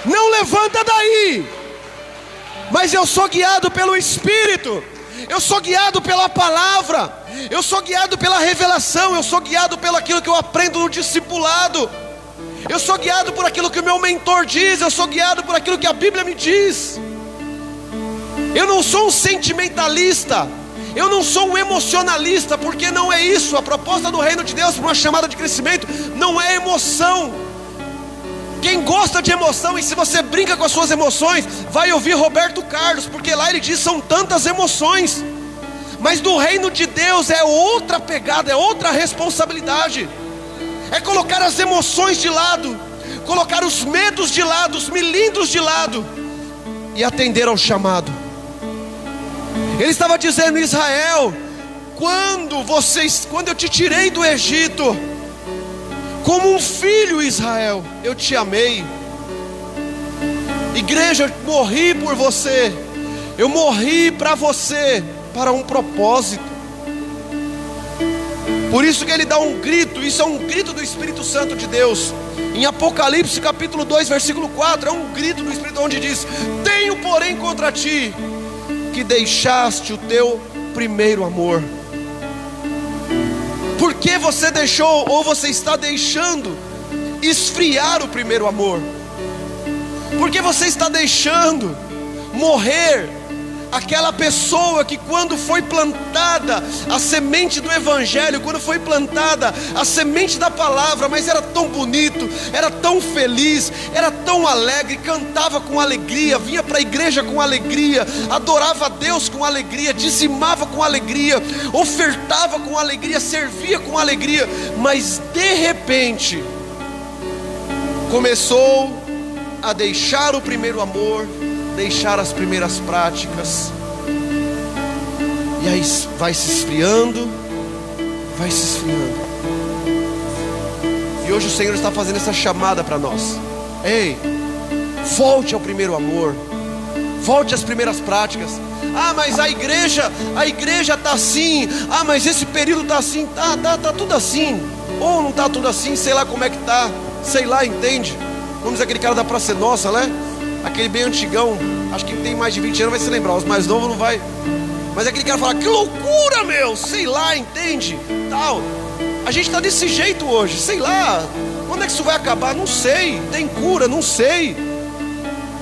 B: Não levanta daí. Mas eu sou guiado pelo Espírito, eu sou guiado pela palavra, eu sou guiado pela revelação, eu sou guiado pelo aquilo que eu aprendo no discipulado, eu sou guiado por aquilo que o meu mentor diz, eu sou guiado por aquilo que a Bíblia me diz. Eu não sou um sentimentalista, eu não sou um emocionalista, porque não é isso. A proposta do reino de Deus para uma chamada de crescimento não é emoção. Quem gosta de emoção, e se você brinca com as suas emoções, vai ouvir Roberto Carlos, porque lá ele diz: são tantas emoções. Mas do reino de Deus é outra pegada, é outra responsabilidade. É colocar as emoções de lado, colocar os medos de lado, os milindros de lado, e atender ao chamado. Ele estava dizendo: Israel, quando eu te tirei do Egito, como um filho, Israel, eu te amei. Igreja, eu morri por você, eu morri para você, para um propósito. Por isso que ele dá um grito, isso é um grito do Espírito Santo de Deus. Em Apocalipse capítulo 2 versículo 4, é um grito do Espírito, onde diz: tenho porém contra ti, que deixaste o teu primeiro amor. Por que você deixou, ou você está deixando esfriar o primeiro amor? Por que você está deixando morrer aquela pessoa que, quando foi plantada a semente do Evangelho, quando foi plantada a semente da palavra, mas era tão bonito, era tão feliz, era tão alegre, cantava com alegria, vinha para a igreja com alegria, adorava a Deus com alegria, dizimava com alegria, ofertava com alegria, servia com alegria, mas de repente começou a deixar o primeiro amor, deixar as primeiras práticas, e aí vai se esfriando, vai se esfriando. E hoje o Senhor está fazendo essa chamada para nós: ei, volte ao primeiro amor, volte às primeiras práticas. Ah, mas a igreja está assim. Ah, mas esse período está assim. Tá tudo assim. Ou não está tudo assim, sei lá como é que está, sei lá, entende? Vamos dizer, aquele cara da Praça Nossa, né? Aquele bem antigão, acho que tem mais de 20 anos vai se lembrar, os mais novos não vai. Mas aquele cara fala: que loucura, meu, sei lá, entende? Tal. A gente está desse jeito hoje, sei lá. Quando é que isso vai acabar? Não sei. Tem cura? Não sei.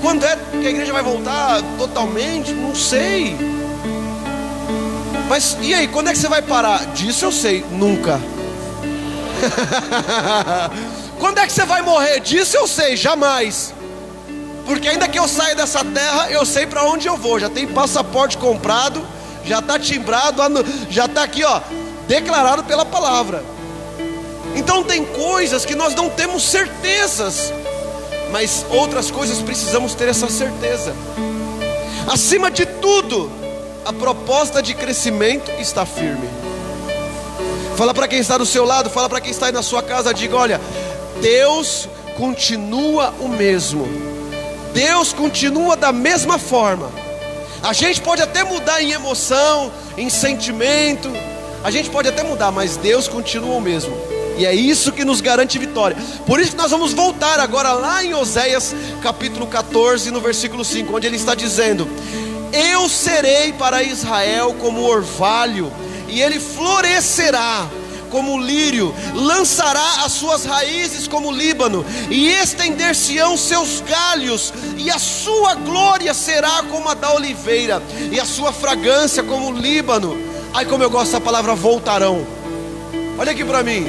B: Quando é que a igreja vai voltar totalmente? Não sei. Mas e aí, quando é que você vai parar? Disso eu sei, nunca. Quando é que você vai morrer? Disso eu sei, jamais. Porque ainda que eu saia dessa terra, eu sei para onde eu vou. Já tem passaporte comprado, já está timbrado, já está aqui, ó, declarado pela palavra. Então tem coisas que nós não temos certezas, mas outras coisas precisamos ter essa certeza. Acima de tudo, a proposta de crescimento está firme. Fala para quem está do seu lado, fala para quem está aí na sua casa, diga: olha, Deus continua o mesmo. Deus continua da mesma forma. A gente pode até mudar em emoção, em sentimento, a gente pode até mudar, mas Deus continua o mesmo. E é isso que nos garante vitória. Por isso que nós vamos voltar agora lá em Oséias capítulo 14, no versículo 5, onde ele está dizendo: eu serei para Israel como orvalho, e ele florescerá como lírio, lançará as suas raízes como Líbano, e estender-se-ão seus galhos, e a sua glória será como a da oliveira, e a sua fragrância como o Líbano. Ai, como eu gosto dessa palavra voltarão. Olha aqui para mim,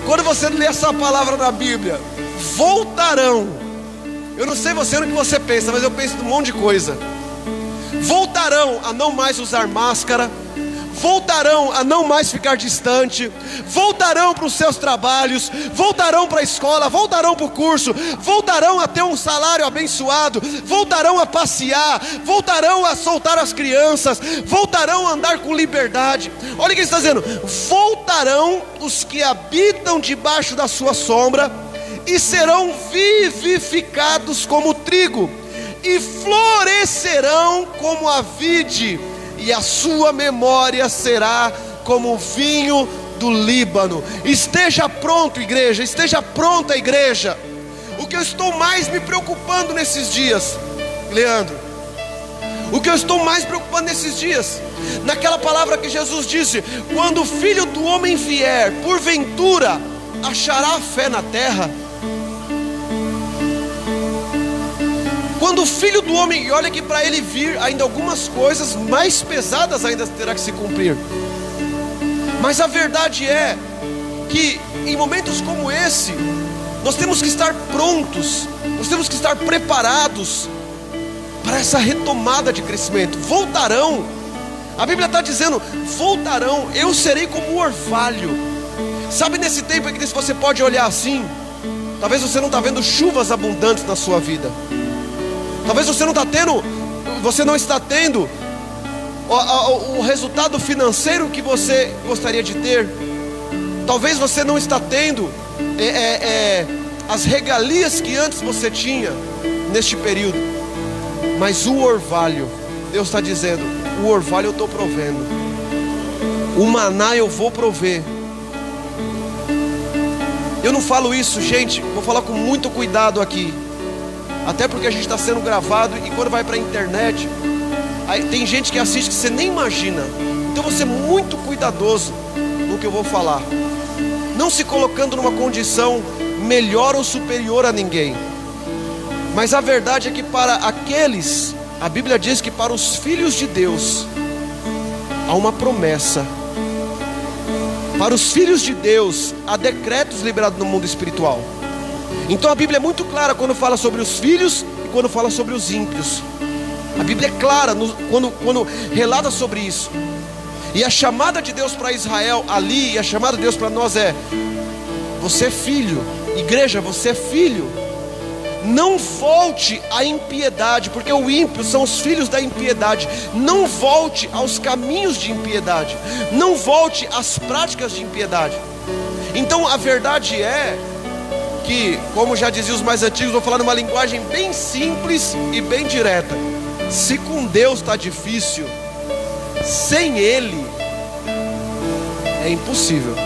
B: quando você lê essa palavra na Bíblia, voltarão, eu não sei você no que você pensa, mas eu penso em um monte de coisa. Voltarão a não mais usar máscara, voltarão a não mais ficar distante, voltarão para os seus trabalhos, voltarão para a escola, voltarão para o curso, voltarão a ter um salário abençoado, voltarão a passear, voltarão a soltar as crianças, voltarão a andar com liberdade. Olha o que ele está dizendo: voltarão os que habitam debaixo da sua sombra, e serão vivificados como o trigo, e florescerão como a vide, e a sua memória será como o vinho do Líbano. Esteja pronto, igreja, esteja pronta, igreja. O que eu estou mais me preocupando nesses dias, Leandro, o que eu estou mais preocupando nesses dias, naquela palavra que Jesus disse: quando o Filho do Homem vier, porventura achará fé na terra? Quando o Filho do Homem, e olha que para ele vir, ainda algumas coisas mais pesadas ainda terá que se cumprir. Mas a verdade é que em momentos como esse, nós temos que estar prontos, nós temos que estar preparados para essa retomada de crescimento. Voltarão, a Bíblia está dizendo: voltarão, eu serei como o orvalho. Sabe, nesse tempo em que você pode olhar assim, talvez você não está vendo chuvas abundantes na sua vida, talvez você não está tendo o resultado financeiro que você gostaria de ter, talvez você não está tendo as regalias que antes você tinha neste período, mas o orvalho, Deus está dizendo: o orvalho eu estou provendo, o maná eu vou prover. Eu não falo isso, gente, vou falar com muito cuidado aqui, até porque a gente está sendo gravado, e quando vai para a internet, aí tem gente que assiste que você nem imagina. Então vou ser muito cuidadoso no que eu vou falar, não se colocando numa condição melhor ou superior a ninguém. Mas a verdade é que para aqueles, a Bíblia diz que para os filhos de Deus há uma promessa. Para os filhos de Deus há decretos liberados no mundo espiritual. Então a Bíblia é muito clara quando fala sobre os filhos e quando fala sobre os ímpios. A Bíblia é clara quando relata sobre isso. E a chamada de Deus para Israel ali, e a chamada de Deus para nós é: você é filho, igreja, você é filho. Não volte à impiedade, porque o ímpio são os filhos da impiedade. Não volte aos caminhos de impiedade, não volte às práticas de impiedade. Então a verdade é que, como já diziam os mais antigos, vou falar numa linguagem bem simples e bem direta: se com Deus está difícil, sem Ele é impossível.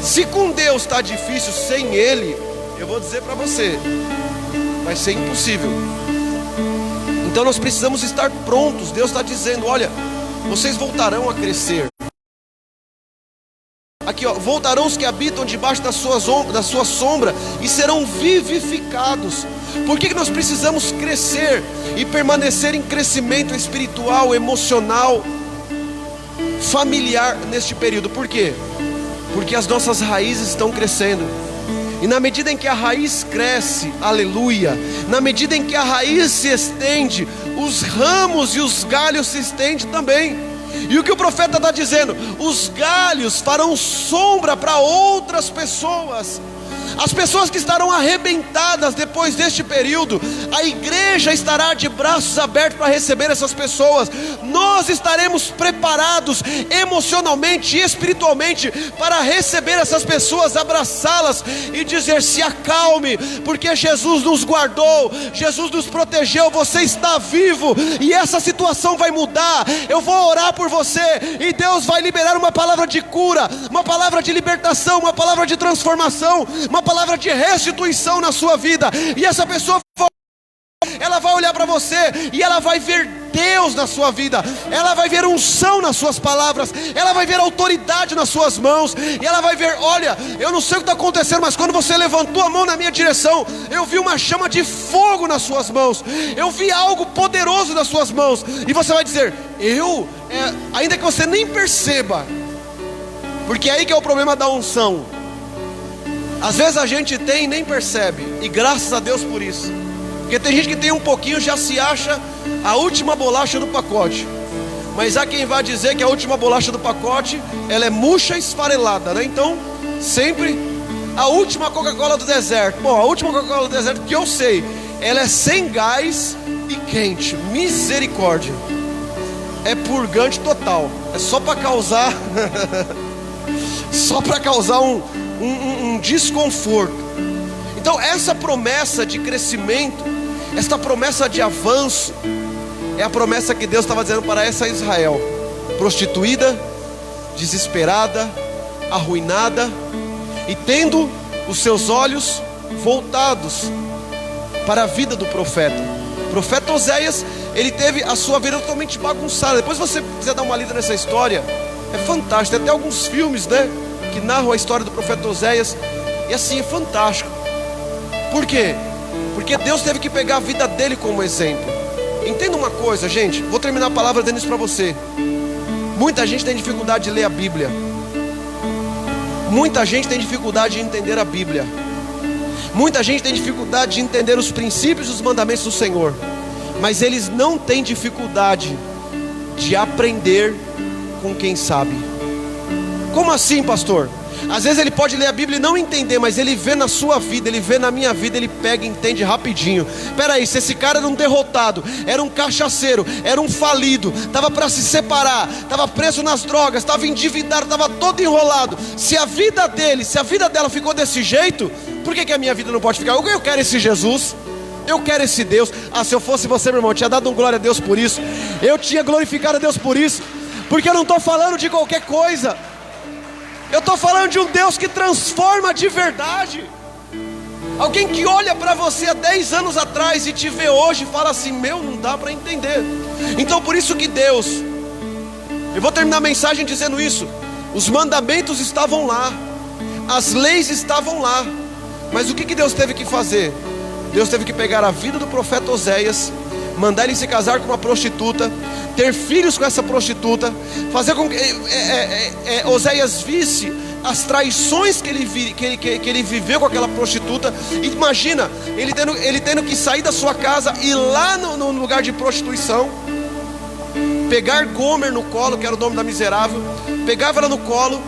B: Se com Deus está difícil, sem Ele, eu vou dizer para você, vai ser impossível. Então nós precisamos estar prontos. Deus está dizendo: olha, vocês voltarão a crescer. Aqui, ó, voltarão os que habitam debaixo da sua sombra e serão vivificados. Por que nós precisamos crescer e permanecer em crescimento espiritual, emocional, familiar neste período? Por quê? Porque as nossas raízes estão crescendo. E na medida em que a raiz cresce, aleluia, na medida em que a raiz se estende, os ramos e os galhos se estendem também. E o que o profeta está dizendo? Os galhos farão sombra para outras pessoas. As pessoas que estarão arrebentadas depois deste período, a igreja estará de braços abertos para receber essas pessoas. Nós estaremos preparados emocionalmente e espiritualmente para receber essas pessoas, abraçá-las e dizer: se acalme, porque Jesus nos guardou, Jesus nos protegeu, você está vivo e essa situação vai mudar. Eu vou orar por você e Deus vai liberar uma palavra de cura, uma palavra de libertação, uma palavra de transformação, uma palavra de restituição na sua vida. E essa pessoa, ela vai olhar para você e ela vai ver Deus na sua vida, ela vai ver unção nas suas palavras, ela vai ver autoridade nas suas mãos, e ela vai ver: olha, eu não sei o que está acontecendo, mas quando você levantou a mão na minha direção, eu vi uma chama de fogo nas suas mãos, eu vi algo poderoso nas suas mãos. E você vai dizer: ainda que você nem perceba, porque é aí que é o problema da unção. Às vezes a gente tem e nem percebe, e graças a Deus por isso. Porque tem gente que tem um pouquinho, já se acha a última bolacha do pacote. Mas há quem vá dizer que a última bolacha do pacote, ela é murcha e esfarelada, né? Então, sempre a última Coca-Cola do deserto. Bom, a última Coca-Cola do deserto que eu sei, ela é sem gás e quente. Misericórdia. É purgante total. É só para causar só para causar um desconforto. Então essa promessa de crescimento, essa promessa de avanço, é a promessa que Deus estava dizendo para essa Israel, prostituída, desesperada, arruinada, e tendo os seus olhos voltados para a vida do profeta. O profeta Oséias, ele teve a sua vida totalmente bagunçada. Depois você quiser dar uma lida nessa história, é fantástico. Tem até alguns filmes, né, que narram a história do profeta Oséias. E assim, é fantástico. Por quê? Porque Deus teve que pegar a vida dele como exemplo. Entenda uma coisa, gente. Vou terminar a palavra dando isso para você. Muita gente tem dificuldade de ler a Bíblia. Muita gente tem dificuldade de entender a Bíblia. Muita gente tem dificuldade de entender os princípios e os mandamentos do Senhor. Mas eles não têm dificuldade de aprender com quem sabe. Como assim, pastor? Às vezes ele pode ler a Bíblia e não entender, mas ele vê na sua vida, ele vê na minha vida, ele pega e entende rapidinho. Peraí, se esse cara era um derrotado, era um cachaceiro, era um falido, estava para se separar, estava preso nas drogas, estava endividado, estava todo enrolado. Se a vida dele, se a vida dela ficou desse jeito, por que a minha vida não pode ficar? Eu quero esse Jesus, eu quero esse Deus. Ah, se eu fosse você, meu irmão, eu tinha dado um glória a Deus por isso. Eu tinha glorificado a Deus por isso. Porque eu não estou falando de qualquer coisa. Eu estou falando de um Deus que transforma de verdade. Alguém que olha para você há 10 anos atrás e te vê hoje e fala assim: meu, não dá para entender. Então por isso que Deus, eu vou terminar a mensagem dizendo isso. Os mandamentos estavam lá, as leis estavam lá. Mas o que Deus teve que fazer? Deus teve que pegar a vida do profeta Oséias, mandar ele se casar com uma prostituta, ter filhos com essa prostituta, fazer com que Oséias visse as traições que ele viveu com aquela prostituta. Imagina, ele tendo que sair da sua casa e ir lá no lugar de prostituição, pegar Gomer no colo, que era o nome da miserável, pegava ela no colo,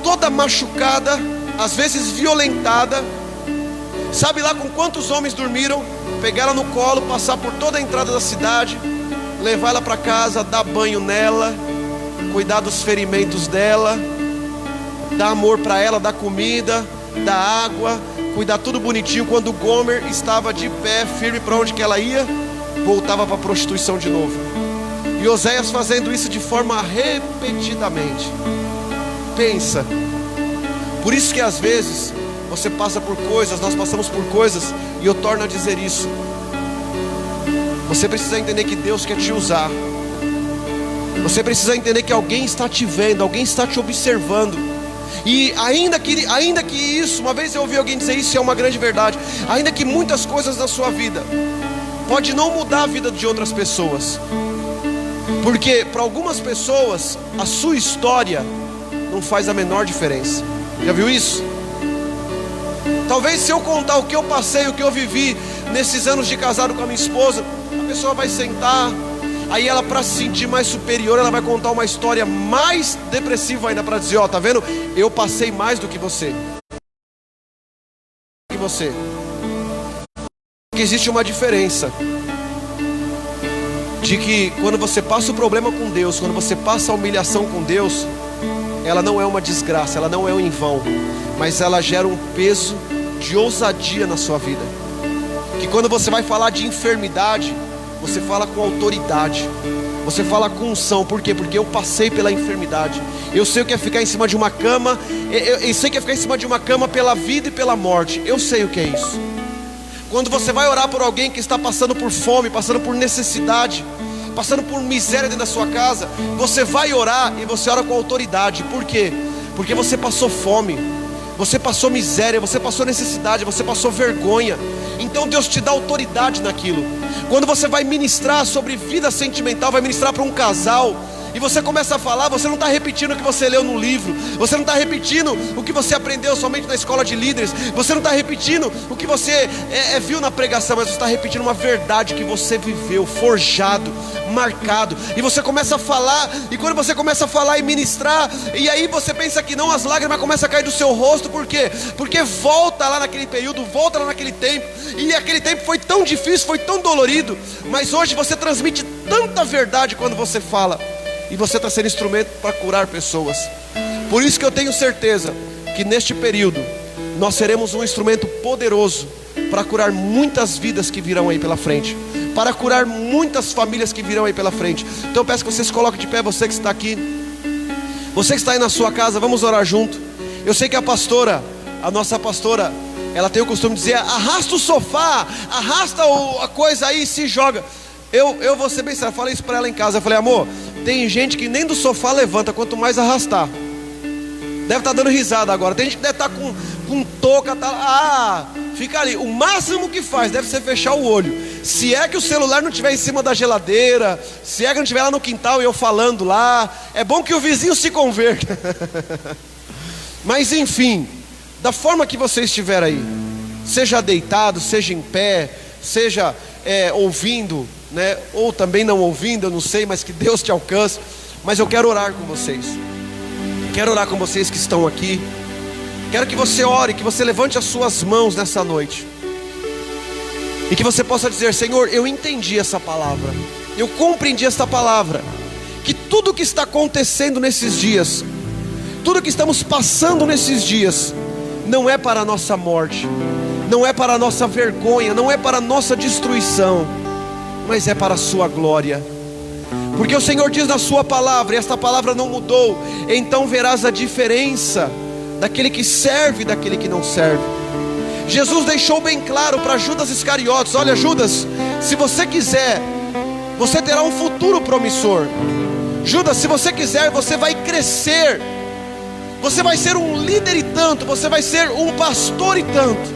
B: toda machucada, às vezes violentada. Sabe lá com quantos homens dormiram? Pegar ela no colo, passar por toda a entrada da cidade, levar ela para casa, dar banho nela, cuidar dos ferimentos dela, dar amor para ela, dar comida, dar água, cuidar tudo bonitinho. Quando Gomer estava de pé, firme para onde que ela ia, voltava para a prostituição de novo. E Oséias fazendo isso de forma repetidamente. Pensa. Por isso que às vezes você passa por coisas, nós passamos por coisas, e eu torno a dizer isso. Você precisa entender que Deus quer te usar. Você precisa entender que alguém está te vendo, alguém está te observando. E ainda que isso, uma vez eu ouvi alguém dizer isso, é uma grande verdade. Ainda que muitas coisas na sua vida pode não mudar a vida de outras pessoas, porque para algumas pessoas a sua história não faz a menor diferença. Já viu isso? Talvez se eu contar o que eu passei, o que eu vivi nesses anos de casado com a minha esposa, a pessoa vai sentar, aí ela, para se sentir mais superior, ela vai contar uma história mais depressiva ainda, para dizer: ó, tá vendo? Eu passei mais do que você. Porque existe uma diferença de que quando você passa o problema com Deus, quando você passa a humilhação com Deus, ela não é uma desgraça, ela não é um em vão, mas ela gera um peso de ousadia na sua vida. Que quando você vai falar de enfermidade, você fala com autoridade, você fala com unção. Por quê? Porque eu passei pela enfermidade. Eu sei o que é ficar em cima de uma cama. Eu sei o que é ficar em cima de uma cama pela vida e pela morte. Eu sei o que é isso. Quando você vai orar por alguém que está passando por fome, passando por necessidade, passando por miséria dentro da sua casa, você vai orar e você ora com autoridade. Por quê? Porque você passou fome, você passou miséria, você passou necessidade, você passou vergonha. Então Deus te dá autoridade naquilo. Quando você vai ministrar sobre vida sentimental, vai ministrar para um casal, e você começa a falar, você não está repetindo o que você leu no livro, você não está repetindo o que você aprendeu somente na escola de líderes, você não está repetindo o que você viu na pregação, mas você está repetindo uma verdade que você viveu, forjado, marcado. E você começa a falar, e quando você começa a falar e ministrar, e aí você pensa que não, as lágrimas começam a cair do seu rosto. Por quê? Porque volta lá naquele período, volta lá naquele tempo, e aquele tempo foi tão difícil, foi tão dolorido, mas hoje você transmite tanta verdade quando você fala, e você está sendo instrumento para curar pessoas. Por isso que eu tenho certeza que neste período nós seremos um instrumento poderoso para curar muitas vidas que virão aí pela frente, para curar muitas famílias que virão aí pela frente. Então eu peço que você se coloque de pé, você que está aqui, você que está aí na sua casa, vamos orar junto. Eu sei que a nossa pastora, ela tem o costume de dizer: arrasta o sofá, arrasta a coisa aí e se joga. Eu vou ser bem sério, eu falei isso para ela em casa. Eu falei: amor, tem gente que nem do sofá levanta, quanto mais arrastar. Deve estar dando risada agora. Tem gente que deve estar com touca, fica ali. O máximo que faz deve ser fechar o olho. Se é que o celular não estiver em cima da geladeira, se é que não estiver lá no quintal e eu falando lá, é bom que o vizinho se converta. Mas enfim, da forma que você estiver aí, seja deitado, seja em pé, seja ouvindo, né, ou também não ouvindo, eu não sei, mas que Deus te alcance. Mas eu quero orar com vocês. Quero orar com vocês que estão aqui. Quero que você ore, que você levante as suas mãos nessa noite, e que você possa dizer: Senhor, eu entendi essa palavra, eu compreendi essa palavra, que tudo que está acontecendo nesses dias, tudo que estamos passando nesses dias, não é para a nossa morte, não é para a nossa vergonha, não é para a nossa destruição, mas é para a sua glória. Porque o Senhor diz na sua palavra, e esta palavra não mudou: então verás a diferença daquele que serve e daquele que não serve. Jesus deixou bem claro para Judas Iscariotes: olha, Judas, se você quiser, você terá um futuro promissor. Judas, se você quiser, você vai crescer, você vai ser um líder e tanto, você vai ser um pastor e tanto.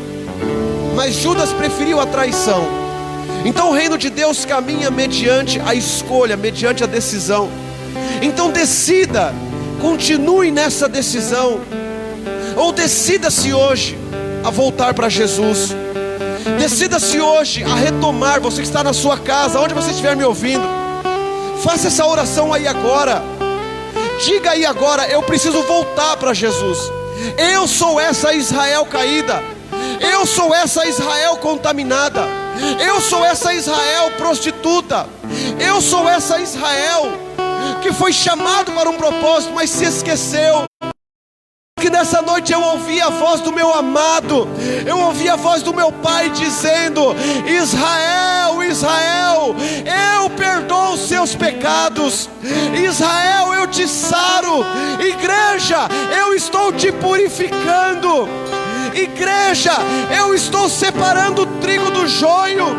B: Mas Judas preferiu a traição. Então o reino de Deus caminha mediante a escolha, mediante a decisão. Então decida, continue nessa decisão, ou decida-se hoje a voltar para Jesus. Decida-se hoje a retomar. Você que está na sua casa, onde você estiver me ouvindo, faça essa oração aí agora. Diga aí agora: eu preciso voltar para Jesus. Eu sou essa Israel caída, eu sou essa Israel contaminada, eu sou essa Israel prostituta, eu sou essa Israel que foi chamado para um propósito, mas se esqueceu. Que nessa noite eu ouvi a voz do meu amado, eu ouvi a voz do meu pai dizendo: Israel, Israel, eu perdoo os seus pecados. Israel, eu te saro. Igreja, eu estou te purificando. Igreja, eu estou separando o trigo do joio.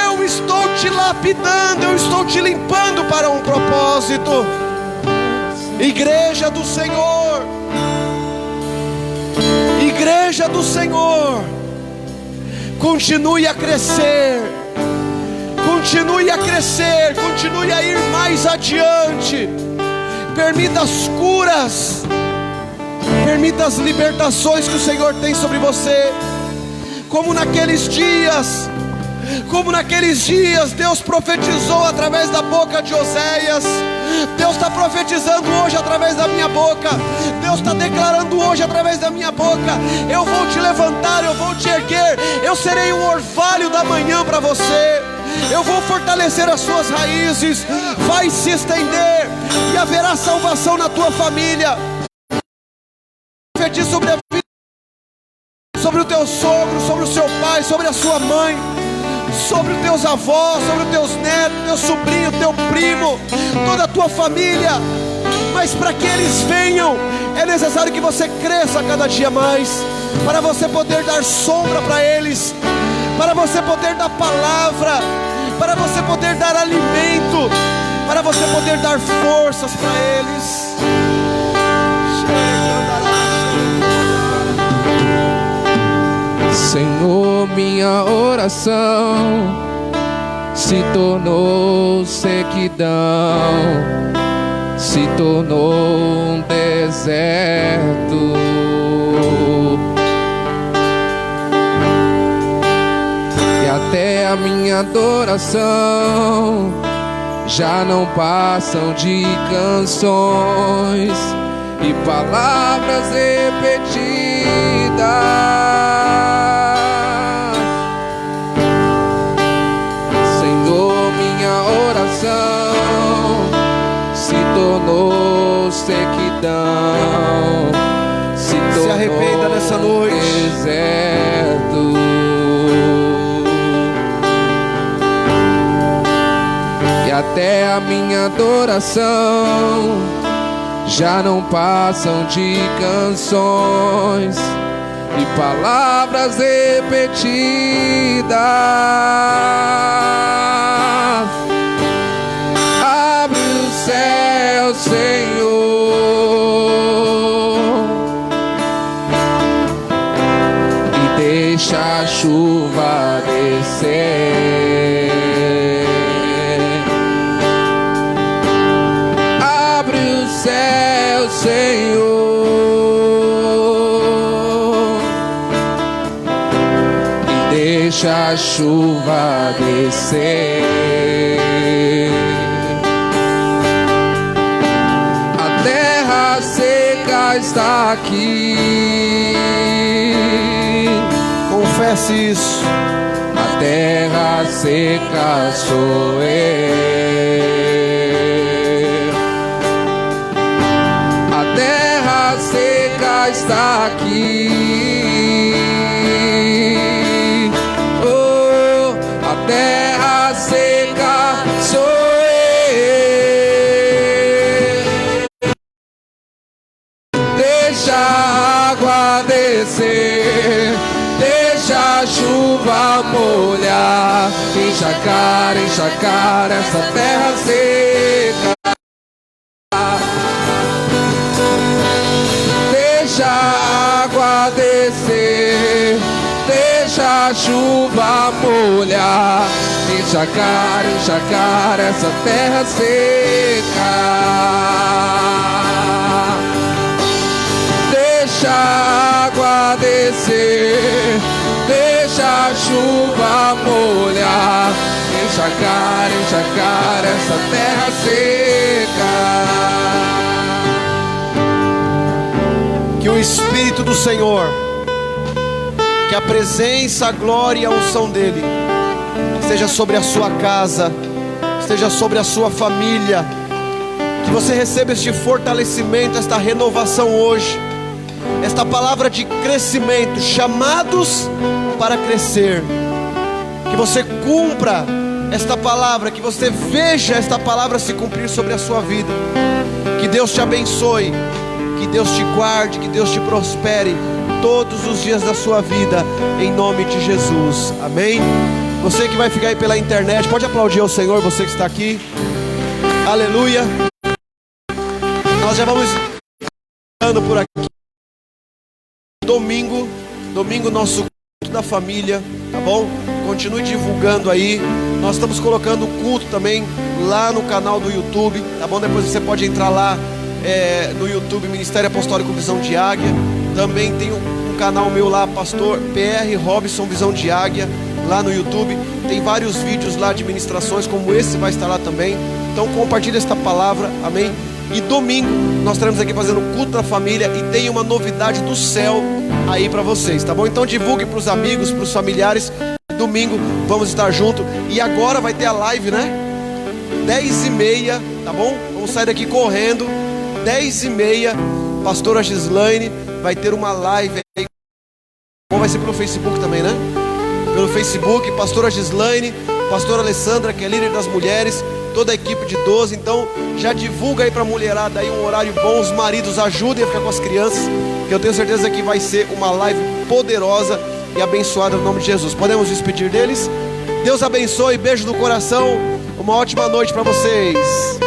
B: Eu estou te lapidando, eu estou te limpando para um propósito. Igreja do Senhor, Igreja do Senhor, continue a crescer, continue a crescer, continue a ir mais adiante. Permita as curas, permita as libertações que o Senhor tem sobre você. Como naqueles dias Deus profetizou através da boca de Oséias, Deus está profetizando hoje através da minha boca. Deus está declarando hoje através da minha boca: eu vou te levantar, eu vou te erguer, eu serei um orvalho da manhã para você. Eu vou fortalecer as suas raízes, vai se estender e haverá salvação na tua família. Profetizo sobre a vida, sobre o teu sogro, sobre o seu pai, sobre a sua mãe, sobre os teus avós, sobre os teus netos, teu sobrinho, teu primo, toda a tua família. Mas para que eles venham, é necessário que você cresça cada dia mais, para você poder dar sombra para eles, para você poder dar palavra, para você poder dar alimento, para você poder dar forças para eles.
C: Senhor, minha oração se tornou sequidão. se tornou um deserto. E até a minha adoração já não passam de canções e palavras repetidas. Senhor, minha oração se tornou sequidão, se
B: arrependa nessa noite.
C: Deserto. E até a minha adoração já não passam de canções e palavras repetidas. Abre o céu, Senhor, e deixa a chuva descer. Abre o céu, Senhor, e deixa a chuva descer. A terra seca está aqui.
B: Confesse isso.
C: A terra seca sou eu. A terra seca está aqui. Oh, a terra seca sou eu. Deixa a água descer, deixa a chuva molhar, encharcar, encharcar essa terra seca. Deixa a água descer, deixa a chuva molhar, encharcar, encharcar essa terra seca. Deixa a água descer, deixa a chuva molhar, encharcar, encharcar essa terra seca.
B: Que o Espírito do Senhor, que a presença, a glória e a unção dEle esteja sobre a sua casa, esteja sobre a sua família. Que você receba este fortalecimento, esta renovação hoje, esta palavra de crescimento, chamados para crescer. Que você cumpra esta palavra, que você veja esta palavra se cumprir sobre a sua vida. Que Deus te abençoe, que Deus te guarde, que Deus te prospere todos os dias da sua vida, em nome de Jesus, amém? Você que vai ficar aí pela internet, pode aplaudir ao Senhor, você que está aqui, aleluia. Nós já vamos andando por aqui. Domingo nosso culto da família, tá bom? Continue divulgando aí. Nós estamos colocando o culto também lá no canal do YouTube, tá bom? Depois você pode entrar lá no YouTube, Ministério Apostólico Visão de Águia. Também tem um canal meu lá, Pastor PR Robson Visão de Águia, lá no YouTube. Tem vários vídeos lá de ministrações, como esse vai estar lá também. Então compartilhe esta palavra, amém? E domingo nós estaremos aqui fazendo o culto da família e tem uma novidade do céu aí para vocês, tá bom? Então divulgue para os amigos, para os familiares. Domingo vamos estar juntos. E agora vai ter a live, né? 10h30, tá bom? Vamos sair daqui correndo. 10h30, pastora Gislaine vai ter uma live aí. Vai ser pelo Facebook também, né? Pelo Facebook, pastora Gislaine, pastora Alessandra, que é líder das mulheres, toda a equipe de 12. Então já divulga aí pra mulherada aí um horário bom. Os maridos ajudem a ficar com as crianças, que eu tenho certeza que vai ser uma live poderosa e abençoada no nome de Jesus. Podemos despedir deles? Deus abençoe, beijo no coração. Uma ótima noite para vocês.